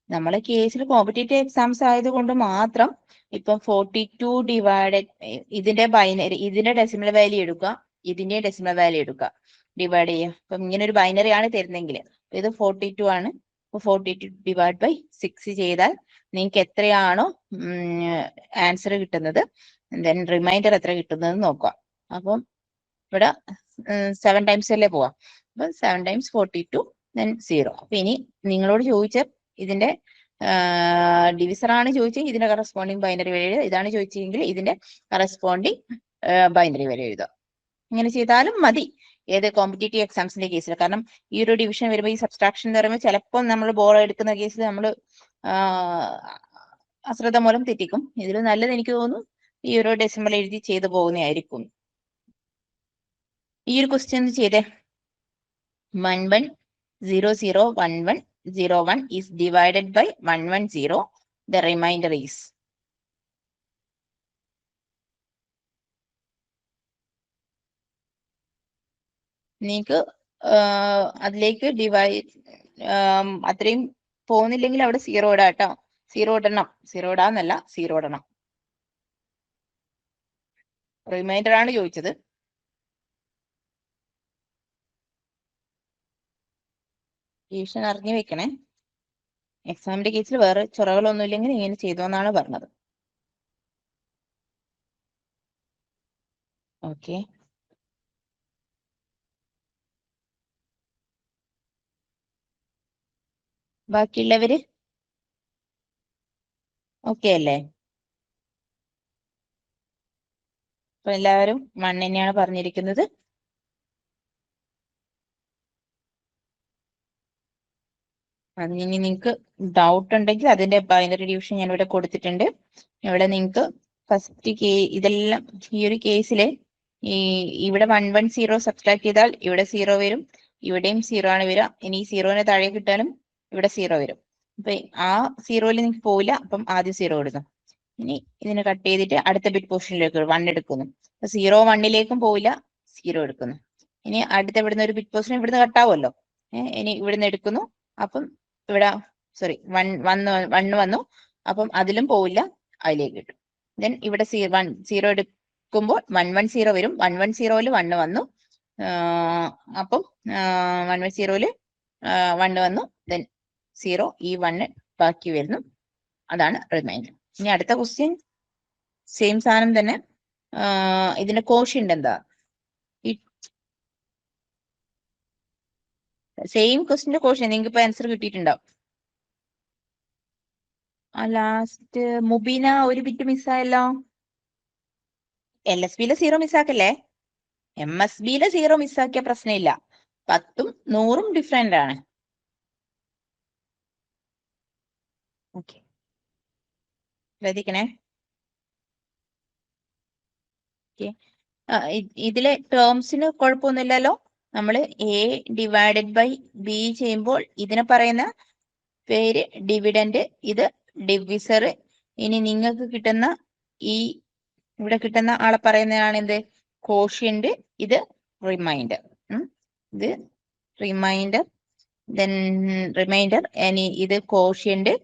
നമ്മളെ കേസിൽ കോമ്പറ്റേറ്റീവ് എക്സാംസ് ആയതുകൊണ്ട് മാത്രം ഇപ്പം 42 ഡിവൈഡഡ് ഇതിന്റെ ബൈനറി, ഇതിന്റെ ഡെസിമൽ വാല്യൂ എടുക്കുക, ഇതിന്റെ ഡെസിമൽ വാല്യൂ എടുക്കുക, ഡിവൈഡ് ചെയ്യുക. അപ്പം ഇങ്ങനെ ഒരു ബൈനറി ആണ് തരുന്നെങ്കിൽ ഇത് 42 ആണ്. 42 ഡിവൈഡ് ബൈ 6 ചെയ്താൽ നിങ്ങൾക്ക് എത്രയാണോ ആൻസർ കിട്ടുന്നത്, ദെൻ റിമൈൻഡർ എത്ര കിട്ടുന്നത് നോക്കുക. അപ്പം ഇവിടെ 7 ടൈംസ് അല്ലേ പോവാ. അപ്പൊ 7 ടൈംസ് 42 ദെൻ 0. അപ്പൊ ഇനി നിങ്ങളോട് ചോദിച്ച ഇതിന്റെ ഡിവിസർ ആണ് ചോദിച്ചെങ്കിൽ ഇതിന്റെ കറസ്പോണ്ടിങ് ബൈനറി വാല്യൂ എഴുതുക. ഇതാണ് ചോദിച്ചെങ്കിൽ ഇതിന്റെ കറസ്പോണ്ടിങ് ബൈനറി വാല്യൂ എഴുതുക. ഇങ്ങനെ ചെയ്താലും മതി ഏത് കോമ്പറ്റേറ്റീവ് എക്സാംസിന്റെ കേസിൽ. കാരണം ഈ ഒരു ഡിവിഷൻ വരുമ്പോൾ, ഈ സബ്സ്ട്രാക്ഷൻ എന്ന് പറയുമ്പോൾ ചിലപ്പോൾ നമ്മൾ ബോറോ എടുക്കുന്ന കേസിൽ നമ്മൾ അശ്രദ്ധ മൂലം തെറ്റിക്കും. ഇതിൽ നല്ലത് എനിക്ക് തോന്നുന്നു ഈ ഒരു ഡെസിമൽ എഴുതി ചെയ്തു പോകുന്നതായിരിക്കും. ഈ ഒരു ക്വസ്റ്റ്യൻ ചെയ്തേ. 11001101 is divided by 110. The remainder is. നിങ്ങൾക്ക് അതിലേക്ക് ഡിവൈഡ് അത്രയും പോകുന്നില്ലെങ്കിൽ അവിടെ 0 ഇടാം കേട്ടോ. 0 ഇടണം. 0 ഇടാന്നല്ല, 0 ഇടണം. റിമൈൻഡർ ആണ് ചോദിച്ചത്. ഡിവിഷൻ അറിഞ്ഞു വെക്കണേ. എക്സാമിന്റെ കേസിൽ വേറെ ചൊറകളൊന്നും ഇല്ലെങ്കിൽ ഇങ്ങനെ ചെയ്തോന്നാണ് പറഞ്ഞത്. ഓക്കെ, ബാക്കിയുള്ളവര് ഓക്കെ അല്ലേ? അപ്പൊ എല്ലാവരും 1 തന്നെയാണ് പറഞ്ഞിരിക്കുന്നത്. ഇനി നിങ്ങൾക്ക് ഡൗട്ട് ഉണ്ടെങ്കിൽ അതിന്റെ ബൈനറി ഡിവിഷൻ ഞാൻ ഇവിടെ കൊടുത്തിട്ടുണ്ട്. ഇവിടെ നിങ്ങൾക്ക് ഫസ്റ്റ് ഇതെല്ലാം ഈ ഒരു കേസില് ഇവിടെ 110 സബ്സ്ട്രാക്ട് ചെയ്താൽ ഇവിടെ 0 വരും, ഇവിടെയും 0 ആണ് വരിക. ഇനി ഈ 0നെ താഴെ കിട്ടാനും ഇവിടെ 0 വരും. അപ്പൊ ആ 0യിൽ നിങ്ങൾക്ക് പോവില്ല, അപ്പം ആദ്യം 0 ഇടുന്നു. ഇനി ഇതിനെ കട്ട് ചെയ്തിട്ട് അടുത്ത ബിറ്റ് പൊസിഷനിലേക്ക് 1 എടുക്കുന്നു. അപ്പൊ 0 1ലേക്കും പോവില്ല, 0 എടുക്കുന്നു. ഇനി അടുത്ത ഇവിടുന്ന് ഒരു ബിറ്റ് പൊസിഷൻ ഇവിടുന്ന് കട്ടാവുമല്ലോ. ഇനി ഇവിടുന്ന് എടുക്കുന്നു, അപ്പം ഇവിടെ സോറി 1 വന്നു, അപ്പം അതിലും പോവില്ല, അതിലേക്ക് കിട്ടും. ദെൻ ഇവിടെ 0 എടുക്കുമ്പോൾ 110 വരും. 110ൽ 1 വന്നു, അപ്പം 110ൽ 1 വന്നു, ദെൻ 0, ഈ 1 ബാക്കി വരുന്നു, അതാണ് റിമൈൻഡർ. ഇനി അടുത്ത ക്വസ്റ്റ്യൻ സെയിം സാധനം തന്നെ. ഇതിന്റെ കോഷ്യന്റ് എന്താ? സെയിം ക്വസ്റ്റിന്റെ കോഷ്യൻ നിങ്ങൾക്ക് ഇപ്പൊ ആൻസർ കിട്ടിയിട്ടുണ്ടാവും. ലാസ്റ്റ് മുബീന ഒരു ബിറ്റ് മിസ്സായല്ലോ. LSBയിലെ 0 മിസ്സാക്കല്ലേ, MSBയിലെ 0 മിസ്സാക്കിയ പ്രശ്നമില്ല. 10ഉം 100ഉം ഡിഫറെന്റ് ആണ്. ഓക്കെ, ശ്രദ്ധിക്കണേ. ഇതിലെ ടേംസിന് കുഴപ്പമൊന്നുമില്ലല്ലോ. നമ്മൾ A/B ചെയ്യുമ്പോൾ ഇതിനെ പറയുന്ന പേര് ഡിവിഡന്റ്, ഇത് ഡിവിസർ. ഇനി നിങ്ങൾക്ക് കിട്ടുന്ന ഇവിടെ കിട്ടുന്ന ആളെ പറയുന്നതാണ് എന്ത്? കോഷ്യന്റ്. ഇത് റിമൈൻഡർ. ഇത് റിമൈൻഡർ, ദെൻ റിമൈൻഡർ. ഇനി ഇത് കോഷ്യന്റ്,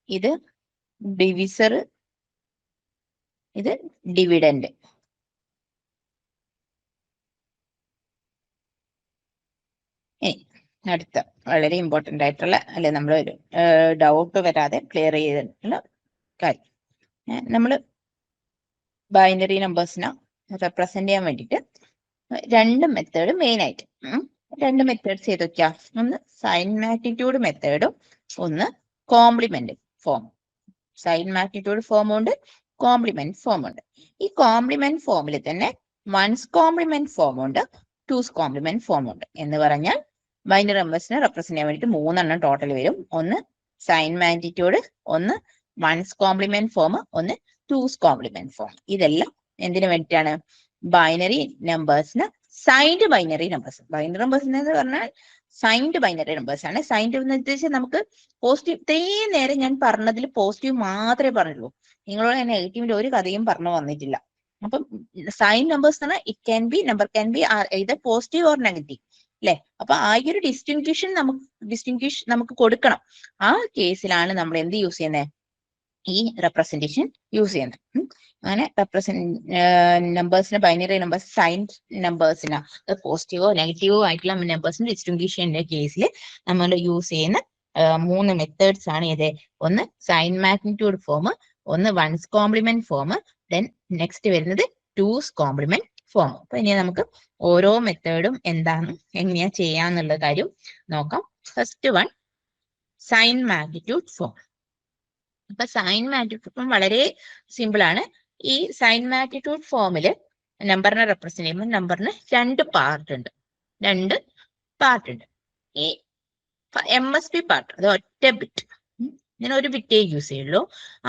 ഇത് ഡിവിസർ, ഇത് ഡിവിഡന്റ്. അടുത്ത വളരെ ഇമ്പോർട്ടന്റ് ആയിട്ടുള്ള, അല്ലെ, നമ്മൾ ഒരു ഡൗട്ട് വരാതെ ക്ലിയർ ചെയ്തിട്ടുള്ള കാര്യം. നമ്മൾ ബൈനറി നമ്പേഴ്സിനെ റെപ്രസെന്റ് ചെയ്യാൻ വേണ്ടിയിട്ട് 2 മെത്തേഡ് മെയിൻ ആയിട്ട്. 2 മെത്തേഡ്സ് ഏതൊക്കെയാ? ഒന്ന് സൈൻ മാഗ്നിറ്റ്യൂഡ് മെത്തേഡും ഒന്ന് complement form. Sign magnitude form ഉണ്ട്, കോംപ്ലിമെന്റ് ഫോം ഉണ്ട്. ഈ കോംപ്ലിമെന്റ് ഫോമിൽ തന്നെ 1's കോംപ്ലിമെന്റ് ഫോം ഉണ്ട്, 2's കോംപ്ലിമെന്റ് ഫോം ഉണ്ട്. എന്ന് പറഞ്ഞാൽ ബൈനറി നമ്പേഴ്സിനെ റെപ്രസെന്റ് ചെയ്യാൻ വേണ്ടിയിട്ട് 3 എണ്ണം ടോട്ടൽ വരും. ഒന്ന് സൈൻ മാഗ്നിറ്റ്യൂഡ്, ഒന്ന് 1's കോംപ്ലിമെന്റ് ഫോം, ഒന്ന് 2's കോംപ്ലിമെന്റ് ഫോം. ഇതെല്ലാം എന്തിനു വേണ്ടിയിട്ടാണ്? ബൈനറി നമ്പേഴ്സിന് signed binary numbers. Binary numbers എന്ന് പറഞ്ഞാൽ സൈൻഡ് ബൈനറി നമ്പേഴ്സ് ആണ്. സൈൻഡ് എന്ന് ഉദ്ദേശിച്ചാൽ നമുക്ക് പോസിറ്റീവ്, ഇത്രയും നേരം ഞാൻ പറഞ്ഞതിൽ പോസിറ്റീവ് മാത്രമേ പറഞ്ഞുള്ളൂ. നിങ്ങളോട് ഞാൻ നെഗറ്റീവിന്റെ ഒരു കഥയും പറഞ്ഞു വന്നിട്ടില്ല. അപ്പം സൈൻ നമ്പേഴ്സ് എന്ന് പറഞ്ഞാൽ it can be, number can be either positive or negative, അല്ലെ? അപ്പൊ ആ ഒരു ഡിസ്റ്റിങ്ക്വിഷൻ നമുക്ക് കൊടുക്കണം. ആ കേസിലാണ് നമ്മൾ എന്ത് യൂസ് ചെയ്യുന്നത്? ഈ റെപ്രസെന്റേഷൻ യൂസ് ചെയ്യുന്നത്. അങ്ങനെ നമ്പേഴ്സിന്, ബൈനറി നമ്പേഴ്സ്, സൈൻ നമ്പേഴ്സിന് പോസിറ്റീവോ നെഗറ്റീവോ ആയിട്ടുള്ള നമ്പേഴ്സിന് ഡിസ്റ്റിങ്ക്വിഷന്റെ കേസിൽ നമ്മൾ യൂസ് ചെയ്യുന്ന 3 മെത്തേഡ്സ് ആണ് ഇത്. ഒന്ന് സൈൻ മാഗ്നിറ്റ്യൂഡ് ഫോം, ഒന്ന് 1's complement form, then next വരുന്നത് 2's കോംപ്ലിമെന്റ് ഫോം. അപ്പൊ ഇനി നമുക്ക് ഓരോ മെത്തേഡും എന്താണ്, എങ്ങനെയാ ചെയ്യാന്നുള്ള കാര്യം നോക്കാം. First one, sign magnitude form. അപ്പൊ സൈൻ മാഗ്നിറ്റ്യൂഡ് ഫോം വളരെ സിമ്പിൾ ആണ്. ഈ സൈൻ മാഗ്നിറ്റ്യൂഡ് ഫോമില് നമ്പറിനെ റെപ്രസെന്റ് ചെയ്യുമ്പോൾ നമ്പറിന് 2 പാർട്ട് ഉണ്ട്. ഈ MSB പാർട്ട്, അത് ഒറ്റ ബിറ്റ്, ഞാൻ ഒരു ബിറ്റേ യൂസ് ചെയ്യുള്ളൂ.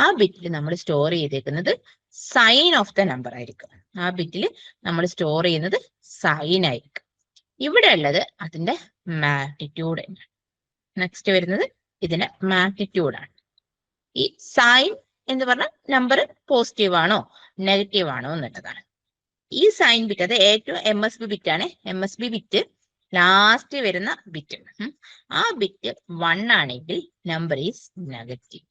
ആ ബിറ്റിൽ നമ്മൾ സ്റ്റോർ ചെയ്തേക്കുന്നത് സൈൻ ഓഫ് ദ നമ്പർ ആയിരിക്കും. ആ ബിറ്റിൽ നമ്മൾ സ്റ്റോർ ചെയ്യുന്നത് സൈൻ ആയിരിക്കും. ഇവിടെ ഉള്ളത് അതിന്റെ മാഗ്നിറ്റ്യൂഡ്. നെക്സ്റ്റ് വരുന്നത് ഇതിന്റെ മാഗ്നിറ്റ്യൂഡ് ആണ്. ഈ സൈൻ എന്ന് പറഞ്ഞാൽ നമ്പർ പോസിറ്റീവ് ആണോ നെഗറ്റീവ് ആണോ എന്നുള്ളതാണ്. ഈ സൈൻ ബിറ്റ്, അത് ഏറ്റവും MSB ബിറ്റ് ആണ്. MSB ബിറ്റ് ലാസ്റ്റ് വരുന്ന ബിറ്റ്. ആ ബിറ്റ് 1 ആണെങ്കിൽ നമ്പർ ഈസ് നെഗറ്റീവ്,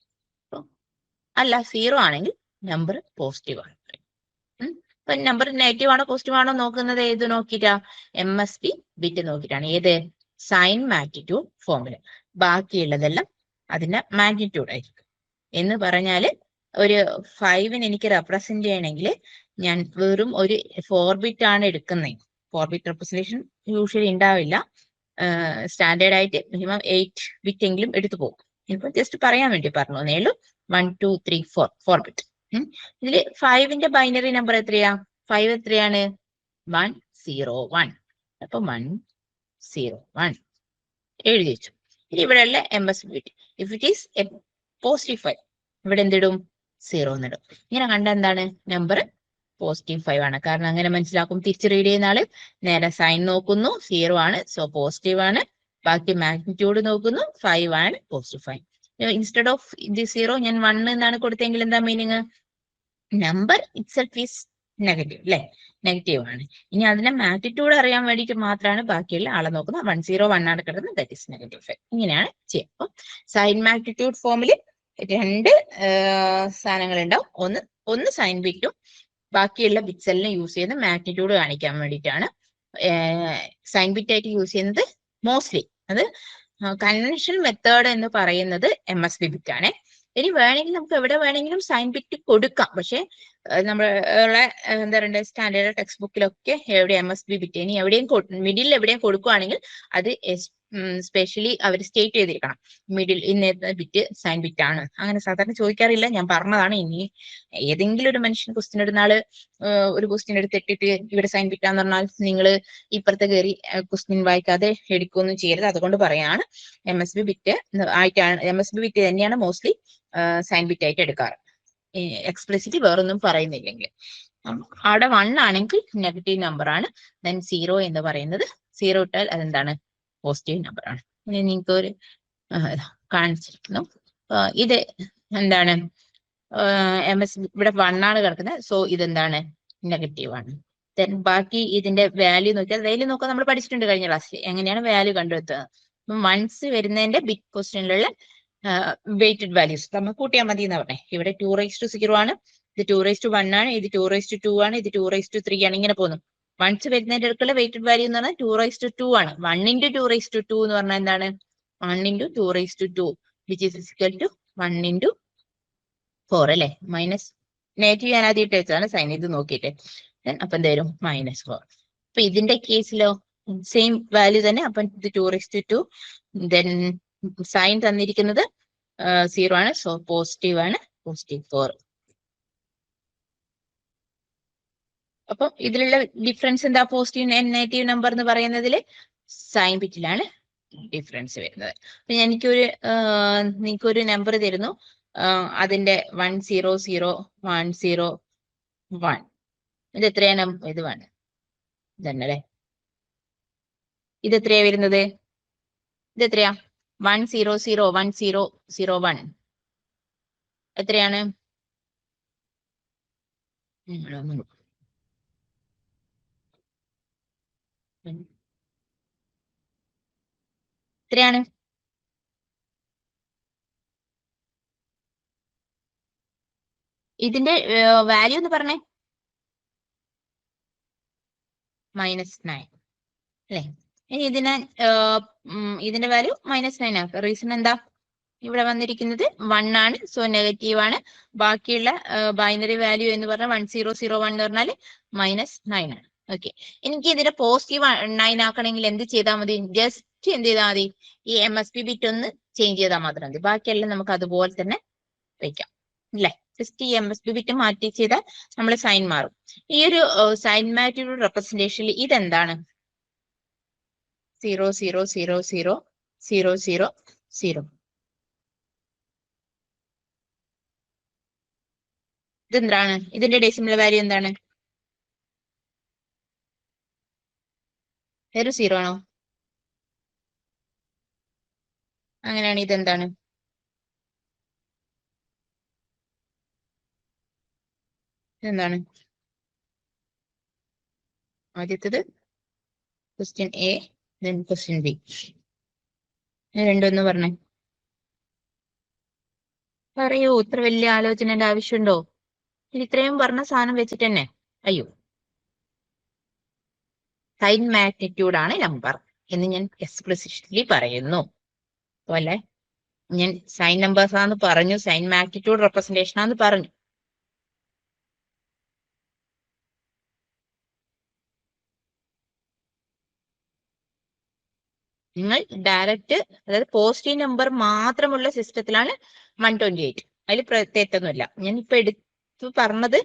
അല്ല 0 ആണെങ്കിൽ നമ്പർ പോസിറ്റീവ് ആണ്. അപ്പൊ നമ്പർ നെഗറ്റീവ് ആണോ പോസിറ്റീവ് ആണോ നോക്കുന്നത് ഏത് നോക്കിയിട്ടാ? MSB ബിറ്റ് നോക്കിയിട്ടാണ്. ഏത്? സൈൻ മാഗ്നിറ്റ്യൂഡ് ഫോമില്. ബാക്കിയുള്ളതെല്ലാം അതിന്റെ മാഗ്നിറ്റ്യൂഡ് ആയിരിക്കും. എന്ന് പറഞ്ഞാല് ഒരു 5ന് എനിക്ക് റെപ്രസെന്റ് ചെയ്യണമെങ്കിൽ ഞാൻ വെറും ഒരു 4 ബിറ്റ് ആണ് എടുക്കുന്നത്. 4 ബിറ്റ് റെപ്രസെന്റേഷൻ യൂഷ്വലി ഉണ്ടാവില്ല. സ്റ്റാൻഡേർഡ് ആയിട്ട് മിനിമം 8 ബിറ്റ് എങ്കിലും എടുത്തു പോകും. ഇപ്പൊ ജസ്റ്റ് പറയാൻ വേണ്ടി പറഞ്ഞു എന്നേ ഉള്ളൂ. 1 2 3 4 ബിറ്റ്. ഇതില് 5ന്റെ ബൈനറി നമ്പർ എത്രയാ? 5 എത്രയാണ്? 1 0 1. അപ്പൊ 1 0 1 എഴുതി വെച്ചു. ഇനി ഇവിടെയുള്ള MSB bit if it is A positive 5 ഇവിടെ എന്തിടും 0 എന്നിടും. ഇങ്ങനെ കണ്ട എന്താണ് നമ്പർ പോസിറ്റീവ് 5 ആണ്. കാരണം അങ്ങനെ മനസ്സിലാക്കും. തിരിച്ച് റീഡ് ചെയ്യുന്ന ആള് നേരെ സൈൻ നോക്കുന്നു 0 ആണ്, സോ പോസിറ്റീവ് ആണ്. ബാക്കി മാഗ്നിറ്റ്യൂഡ് നോക്കുന്നു 5 ആണ്, പോസിറ്റീവ് 5. ഇൻസ്റ്റെഡ് ഓഫ് ഇത് 0 ഞാൻ 1 എന്നാണ് കൊടുത്തെങ്കിൽ എന്താ meaning? Number itself is negative അല്ലെ, നെഗറ്റീവ് ആണ്. ഇനി അതിന്റെ മാഗ്നിറ്റ്യൂഡ് അറിയാൻ വേണ്ടിയിട്ട് മാത്രമാണ് ബാക്കിയുള്ള ആളെ നോക്കുന്നത്. 101 ആണ് കിടക്കുന്നത്, ദാറ്റ് ഈസ് നെഗറ്റീവ് 5. ഇങ്ങനെയാണ് ചെയ്യുക. അപ്പം സൈൻ മാഗ്നിറ്റ്യൂഡ് ഫോമിൽ രണ്ട് സാധനങ്ങൾ ഉണ്ടാവും. ഒന്ന് സൈൻ ബിറ്റും ബാക്കിയുള്ള ബിറ്റ്സെല്ലിനെ യൂസ് ചെയ്യുന്ന മാഗ്നിറ്റ്യൂഡ് കാണിക്കാൻ വേണ്ടിയിട്ടാണ്. സൈൻ ബിറ്റ് ആയിട്ട് യൂസ് ചെയ്യുന്നത് മോസ്റ്റ്ലി അത് കൺവെൻഷണൽ മെത്തേഡ് എന്ന് പറയുന്നത് MSB ബിറ്റ് ആണ്. ഇനി വേണമെങ്കിൽ നമുക്ക് എവിടെ വേണമെങ്കിലും സൈൻ ബിറ്റ് കൊടുക്കാം. പക്ഷെ നമ്മളെ എന്താ പറയുക സ്റ്റാൻഡേർഡ് ടെക്സ്റ്റ് ബുക്കിലൊക്കെ എവിടെ MSB ബിറ്റ് ഇനി എവിടെയും മിഡിൽ എവിടെയും കൊടുക്കുകയാണെങ്കിൽ അത് സ്പെഷ്യലി അവർ സ്റ്റേറ്റ് ചെയ്തിരിക്കണം. മിഡിൽ ഇന്ന ബിറ്റ് സൈൻ ബിറ്റ് ആണ്. അങ്ങനെ സാധാരണ ചോദിക്കാറില്ല, ഞാൻ പറഞ്ഞതാണ്. ഇനി ഏതെങ്കിലും ഒരു മനുഷ്യൻ ക്വസ്റ്റ്യൻ ഇടുന്ന ആള് ഒരു ക്വസ്റ്റ്യൻ എടുത്തിട്ടിട്ട് ഇവിടെ സൈൻ ബിറ്റാന്ന് പറഞ്ഞാൽ നിങ്ങൾ ഇപ്പുറത്തെ കയറി ക്വസ്റ്റ്യൻ വായിക്കാതെ എടുക്കുകയൊന്നും ചെയ്യരുത്. അതുകൊണ്ട് പറയാണ് MSB ബിറ്റ് ആയിട്ടാണ്, MSB ബിറ്റ് തന്നെയാണ് മോസ്റ്റ്ലി സൈൻ ബിറ്റ് ആയിട്ട് എടുക്കാറ്. എക്സ്പ്ലിസിറ്റ് വേറൊന്നും പറയുന്നില്ലെങ്കിൽ. അവിടെ 1 ആണെങ്കിൽ നെഗറ്റീവ് നമ്പർ ആണ്. ദെൻ 0 എന്ന് പറയുന്നത് 0 ഇട്ടാൽ അതെന്താണ്? പോസിറ്റീവ് നമ്പർ ആണ്. ഇനി നിങ്ങൾക്ക് ഒരു കാണിച്ചിരിക്കുന്നു. ഇത് എന്താണ്? MSB ഇവിടെ 1 ആണ് കിടക്കുന്നത്, സോ ഇതെന്താണ്? നെഗറ്റീവ് ആണ്. ദെൻ ബാക്കി ഇതിന്റെ വാല്യൂ നോക്കിയാൽ വാല്യൂ നോക്കാൻ നമ്മൾ പഠിച്ചിട്ടുണ്ട് കഴിഞ്ഞ ക്ലാസ്സിൽ എങ്ങനെയാണ് വാല്യൂ കണ്ടെത്തുന്നത്. അപ്പം വൺസ് വരുന്നതിന്റെ ബിഗ് ക്വസ്റ്റ്യനിലുള്ള വെയിറ്റഡ് വാല്യൂസ് നമ്മൾ കൂട്ടിയാൽ മതി എന്ന് പറഞ്ഞേ. ഇവിടെ 2⁻0 ആണ്, ഇത് 2⁻1 ആണ്, ഇത് 2⁻2 ആണ്, ഇത് 2⁻3 ആണ്. ഇങ്ങനെ പോകുന്നു. വൺസ് വരുന്നതിന്റെ അടുത്തുള്ള വെയിറ്റഡ് വാല്യൂ എന്ന് പറഞ്ഞാൽ 2⁻2 ആണ്. 1 × 2⁻2 എന്ന് പറഞ്ഞാൽ എന്താണ്? 1 × 2⁻2 വിച്ച് ഈസ് ഇക്വൽ ടു 1 × 4 അല്ലെ. മൈനസ് നെഗറ്റീവ് ഞാൻ ആദ്യം ഇട്ട് വെച്ചാണ് സൈൻ ഇത് നോക്കിയിട്ട്. അപ്പൊ എന്തായാലും -4. അപ്പൊ ഇതിന്റെ കേസിലോ സെയിം വാല്യൂ തന്നെ. അപ്പൊ ഇത് 2⁻2 ദെൻ സൈൻ തന്നിരിക്കുന്നത് 0 ആണ്, സോ പോസിറ്റീവ് ആണ്, +4. അപ്പൊ ഇതിലുള്ള ഡിഫറൻസ് എന്താ? പോസിറ്റീവ് നെഗറ്റീവ് നമ്പർ എന്ന് പറയുന്നതിൽ സൈൻ ബിറ്റിലാണ് ഡിഫറൻസ് വരുന്നത്. അപ്പൊ എനിക്കൊരു നമ്പർ തരുന്നു, അതിന്റെ 100,101 ഇത് എത്രയാണ്? ഇത് 1 ഇതന്നെ അല്ലെ. ഇത് എത്രയാ വരുന്നത്? ഇത് എത്രയാ? 100,1001 എത്രയാണ്? എത്രയാണ്? ഇതിന്റെ വാല്യൂ എന്ന് പറഞ്ഞേ. -9 അല്ലെ. ഇനി ഇതിന്റെ വാല്യൂ -9 ആക്കുക. റീസൺ എന്താ? ഇവിടെ വന്നിരിക്കുന്നത് 1 ആണ്, സോ നെഗറ്റീവ് ആണ്. ബാക്കിയുള്ള ബൈനറി വാല്യൂ എന്ന് പറഞ്ഞാൽ 1001 എന്ന് പറഞ്ഞാൽ -9 ആണ്. ഓക്കെ. എനിക്ക് ഇതിന്റെ പോസിറ്റീവ് 9 ആക്കണമെങ്കിൽ എന്ത് ചെയ്താൽ മതി? ജസ്റ്റ് എന്ത് ചെയ്താൽ മതി? ഈ MSB ബിറ്റ് ഒന്ന് ചേഞ്ച് ചെയ്താൽ മാത്രം മതി. ബാക്കിയെല്ലാം നമുക്ക് അതുപോലെ തന്നെ വെക്കാം അല്ലെ. ജസ്റ്റ് ഈ MSB ബിറ്റ് മാറ്റി ചെയ്താൽ നമ്മൾ സൈൻ മാറും. ഈ ഒരു സൈൻ മാഗ്നിറ്റ്യൂഡ് റെപ്രസെന്റേഷനിൽ ഇതെന്താണ്? 0 0 0 0 0 0 0. ഇതെന്താണ്? ഇതിന്റെ ഡെസിമൽ വാല്യൂ എന്താണ്? ഒരു 0 ആണോ? അങ്ങനെയാണ് ഇതെന്താണ്? ഇതെന്താണ്? ആദ്യത്തേത് question A, then question B. രണ്ടൊന്ന് പറഞ്ഞേ. പറയൂ. ഇത്ര വലിയ ആലോചനയുടെ ആവശ്യമുണ്ടോ? ഇത്രയും പറഞ്ഞ സാധനം വെച്ചിട്ട് തന്നെ. അയ്യോ, സൈൻ മാഗ്നിറ്റ്യൂഡ് ആണ് നമ്പർ എന്ന് ഞാൻ എക്സ്പ്ലിസിറ്റ്ലി പറയുന്നു. പോലെ ഞാൻ സൈൻ നമ്പേഴ്സ് ആണെന്ന് പറഞ്ഞു, സൈൻ മാഗ്നിറ്റ്യൂഡ് റെപ്രസെന്റേഷൻ ആണെന്ന് പറഞ്ഞു. നിങ്ങൾ ഡയറക്റ്റ്, അതായത് പോസിറ്റീവ് നമ്പർ മാത്രമുള്ള സിസ്റ്റത്തിലാണ് 128. അതിൽ പ്രത്യേകത്തൊന്നുമില്ല. ഞാൻ ഇപ്പൊ എടുത്തു പറഞ്ഞത്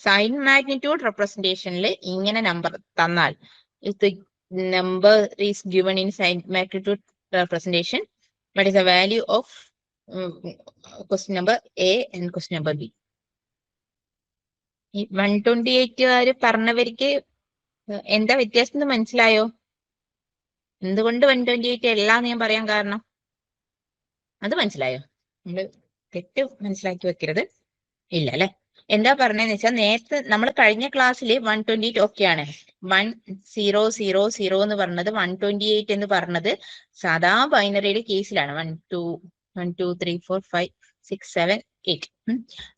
സൈൻ മാഗ്നിറ്റ്യൂഡ് റെപ്രസെന്റേഷനിൽ ഇങ്ങനെ നമ്പർ തന്നാൽ, if the number is given in sign magnitude representation what is the value of question number A and question number B? ഈ 128 പറഞ്ഞവർക്ക് എന്താ വ്യത്യാസം എന്ന് മനസ്സിലായോ? എന്തുകൊണ്ട് 128 അല്ല എന്ന് ഞാൻ പറയാൻ കാരണം അത് മനസ്സിലായോ? നമ്മള് തെറ്റ് മനസ്സിലാക്കി വെക്കരുത്. ഇല്ല അല്ലെ? എന്താ പറഞ്ഞതെന്ന് വെച്ചാൽ നേരത്തെ നമ്മൾ കഴിഞ്ഞ ക്ലാസ്സിൽ 128 ഒക്കെയാണ്. 1000 എന്ന് പറഞ്ഞത് 128 എന്ന് പറഞ്ഞത് സാധാ ബൈനറിയുടെ കേസിലാണ്. 1 2 3 4 5 6 7 8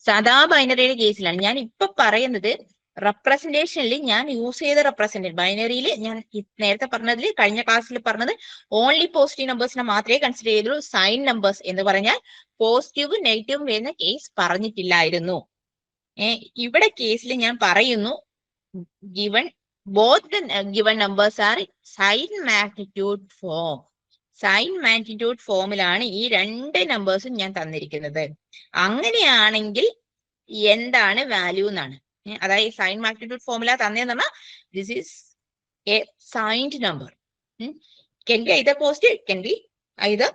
സാധാ ബൈനറിയുടെ കേസിലാണ്. ഞാൻ ഇപ്പൊ പറയുന്നത് റെപ്രസെന്റേഷനിൽ ഞാൻ യൂസ് ചെയ്ത റെപ്രസെന്റേഷൻ ബൈനറിയിൽ ഞാൻ നേരത്തെ പറഞ്ഞതിൽ കഴിഞ്ഞ ക്ലാസ്സിൽ പറഞ്ഞത് ഓൺലി പോസിറ്റീവ് നമ്പേഴ്സിനെ മാത്രമേ കൺസിഡർ ചെയ്തുള്ളൂ. സൈൻ നമ്പേഴ്സ് എന്ന് പറഞ്ഞാൽ പോസിറ്റീവും നെഗറ്റീവും വരുന്ന കേസ് പറഞ്ഞിട്ടില്ലായിരുന്നു. ഇവിടെ കേസിൽ ഞാൻ പറയുന്നു given both the given numbers are sign magnitude form. Sign magnitude ഫോമിലാണ് ഈ രണ്ട് നമ്പേഴ്സും ഞാൻ തന്നിരിക്കുന്നത്. അങ്ങനെയാണെങ്കിൽ എന്താണ് വാല്യൂ എന്നാണ്. അതായത് സൈൻ മാഗ്നിറ്റ്യൂഡ് ഫോമിലാ തന്നേന്ന് പറഞ്ഞാൽ this is A signed number. Can be either positive, can be either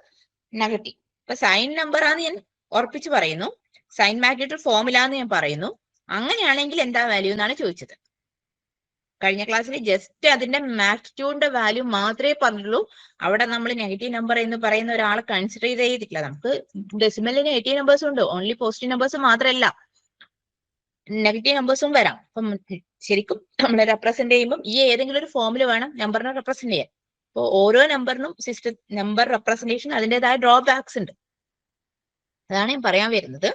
negative. അപ്പൊ സൈൻ നമ്പർ ആണെന്ന് ഞാൻ ഉറപ്പിച്ച് പറയുന്നു, സൈൻ മാഗ്നിറ്റ്യൂഡ് ഫോമിലാന്ന് ഞാൻ പറയുന്നു. അങ്ങനെയാണെങ്കിൽ എന്താ വാല്യൂ എന്നാണ് ചോദിച്ചത്. കഴിഞ്ഞ ക്ലാസ്സിൽ ജസ്റ്റ് അതിന്റെ മാഗ്നിറ്റ്യൂഡിന്റെ വാല്യൂ മാത്രമേ പറഞ്ഞുള്ളൂ. അവിടെ നമ്മൾ നെഗറ്റീവ് നമ്പർ എന്ന് പറയുന്ന ഒരാളെ കൺസിഡർ ചെയ്തിട്ടില്ല. നമുക്ക് ഡെസിമലിന് നെഗറ്റീവ് നമ്പേഴ്സ് ഉണ്ട്, ഓൺലി പോസിറ്റീവ് നമ്പേഴ്സ് മാത്രമല്ല നെഗറ്റീവ് നമ്പേഴ്സും വരാം. അപ്പം ശരിക്കും നമ്മൾ റെപ്രസെന്റ് ചെയ്യുമ്പോൾ ഈ ഏതെങ്കിലും ഒരു ഫോമിൽ വേണം നമ്പറിനെ റെപ്രസെന്റ് ചെയ്യാൻ. അപ്പോൾ ഓരോ നമ്പറിനും സിസ്റ്റം നമ്പർ റെപ്രസെന്റേഷൻ അതിൻ്റെതായ ഡ്രോബാക്സ് ഉണ്ട്. അതാണ് ഞാൻ പറയാൻ വരുന്നത്.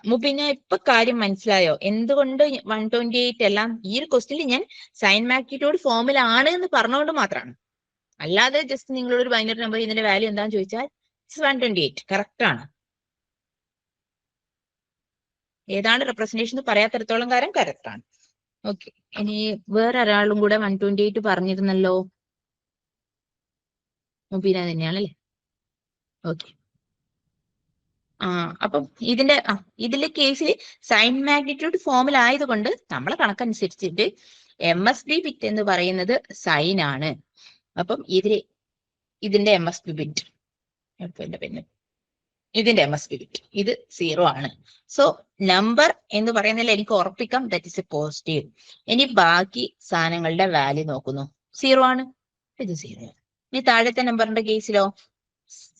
മുബിന ഇപ്പൊ കാര്യം മനസ്സിലായോ? എന്തുകൊണ്ട് 128 എല്ലാം ഈ ഒരു ക്വസ്റ്റ്യനിൽ ഞാൻ സൈൻ മാഗ്നിറ്റ്യൂഡ് ഫോമിലാണ് എന്ന് പറഞ്ഞുകൊണ്ട് മാത്രമാണ്. അല്ലാതെ ജസ്റ്റ് നിങ്ങളോട് ഒരു ബൈനറി നമ്പർ ഇതിന്റെ വാല്യൂ എന്താന്ന് ചോദിച്ചാൽ 128 കറക്റ്റ് ആണ്. ഏതാണ് റെപ്രസെന്റേഷൻ എന്ന് പറയാത്തിടത്തോളം കാര്യം കറക്റ്റ് ആണ്. ഓക്കെ, ഇനി വേറെ ഒരാളും കൂടെ 128 പറഞ്ഞിരുന്നല്ലോ. മുബീന തന്നെയാണല്ലേ? ഓക്കെ. അപ്പം ഇതിലെ കേസിൽ സൈൻ മാഗ്നിറ്റ്യൂഡ് ഫോമിലായതുകൊണ്ട് നമ്മളെ കണക്കനുസരിച്ചിട്ട് MSB ബിറ്റ് എന്ന് പറയുന്നത് സൈൻ ആണ്. അപ്പം ഇതിന്റെ MSB ബിറ്റ് ഇതിന്റെ MSB ബിറ്റ് ഇത് 0 ആണ്. സോ നമ്പർ എന്ന് പറയുന്നതിൽ എനിക്ക് ഉറപ്പിക്കാം ദാറ്റ് ഇസ് എ പോസിറ്റീവ്. ഇനി ബാക്കി സാധനങ്ങളുടെ വാല്യൂ നോക്കുന്നു, 0 ആണ്, ഇത് 0. ഇനി താഴത്തെ നമ്പറിന്റെ കേസിലോ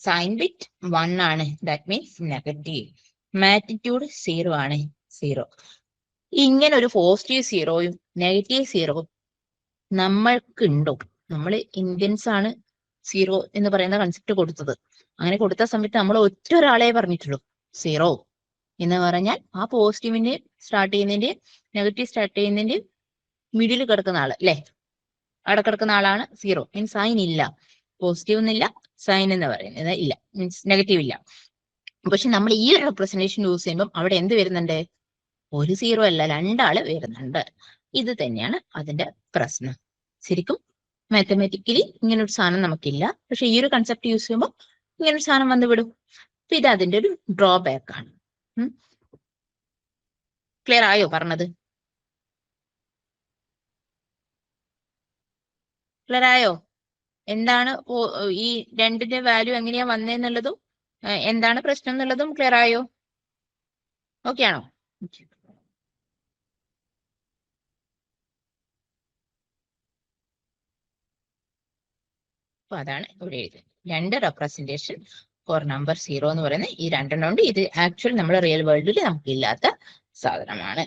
സൈൻ ബിറ്റ് 1 ആണ്, ദാറ്റ് മീൻസ് നെഗറ്റീവ്. മാഗ്നിറ്റ്യൂഡ് 0 ആണ്, 0. ഇങ്ങനെ ഒരു പോസിറ്റീവ് 0യും നെഗറ്റീവ് 0യും നമ്മൾക്കുണ്ടോ? നമ്മൾ ഇന്ത്യൻസ് ആണ് 0 എന്ന് പറയുന്ന കൺസെപ്റ്റ് കൊടുത്തത്. അങ്ങനെ കൊടുത്ത സമയത്ത് നമ്മൾ ഒറ്റ ഒരാളെ പറഞ്ഞിട്ടുള്ളൂ 0 എന്ന് പറഞ്ഞാൽ ആ പോസിറ്റീവിന്റെ സ്റ്റാർട്ട് ചെയ്യുന്നതിന്റെ നെഗറ്റീവ് സ്റ്റാർട്ട് ചെയ്യുന്നതിന്റെ മിഡിൽ കിടക്കുന്ന ആള് അല്ലെ, അവിടെ കിടക്കുന്ന ആളാണ് 0. മീൻസ് സൈൻ ഇല്ല, പോസിറ്റീവ് എന്നില്ല, സൈൻ എന്ന് പറയുന്നത് ഇല്ല, മീൻസ് നെഗറ്റീവ് ഇല്ല. പക്ഷെ നമ്മൾ ഈ ഒരു റെപ്രസെന്റേഷൻ യൂസ് ചെയ്യുമ്പോൾ അവിടെ എന്ത് വരുന്നുണ്ട്? ഒരു 0 അല്ല, 2 ആള് വരുന്നുണ്ട്. ഇത് തന്നെയാണ് അതിന്റെ പ്രശ്നം. ശരിക്കും മാത്തമാറ്റിക്കലി ഇങ്ങനൊരു സാധനം നമുക്കില്ല, പക്ഷെ ഈ ഒരു കൺസെപ്റ്റ് യൂസ് ചെയ്യുമ്പോൾ ഇങ്ങനൊരു സാധനം വന്നു വിടും. അപ്പൊ ഇത് അതിന്റെ ഒരു ഡ്രോബാക്ക് ആണ്. ക്ലിയർ ആയോ പറഞ്ഞത്? ക്ലിയർ ആയോ? എന്താണ് ഈ രണ്ടിന്റെ വാല്യൂ എങ്ങനെയാ വന്നേന്നുള്ളതും എന്താണ് പ്രശ്നം എന്നുള്ളതും ക്ലിയർ ആയോ? ഓക്കെ ആണോ? അപ്പൊ അതാണ് ഇവിടെ എഴുതുന്നത്. 2 റെപ്രസെന്റേഷൻ ഫോർ നമ്പർ 0 എന്ന് പറയുന്നത് ഈ രണ്ടെണ്ണം ഉണ്ട്. ഇത് ആക്ച്വലി നമ്മുടെ റിയൽ വേൾഡിൽ നമുക്ക് ഇല്ലാത്ത സാധനമാണ്.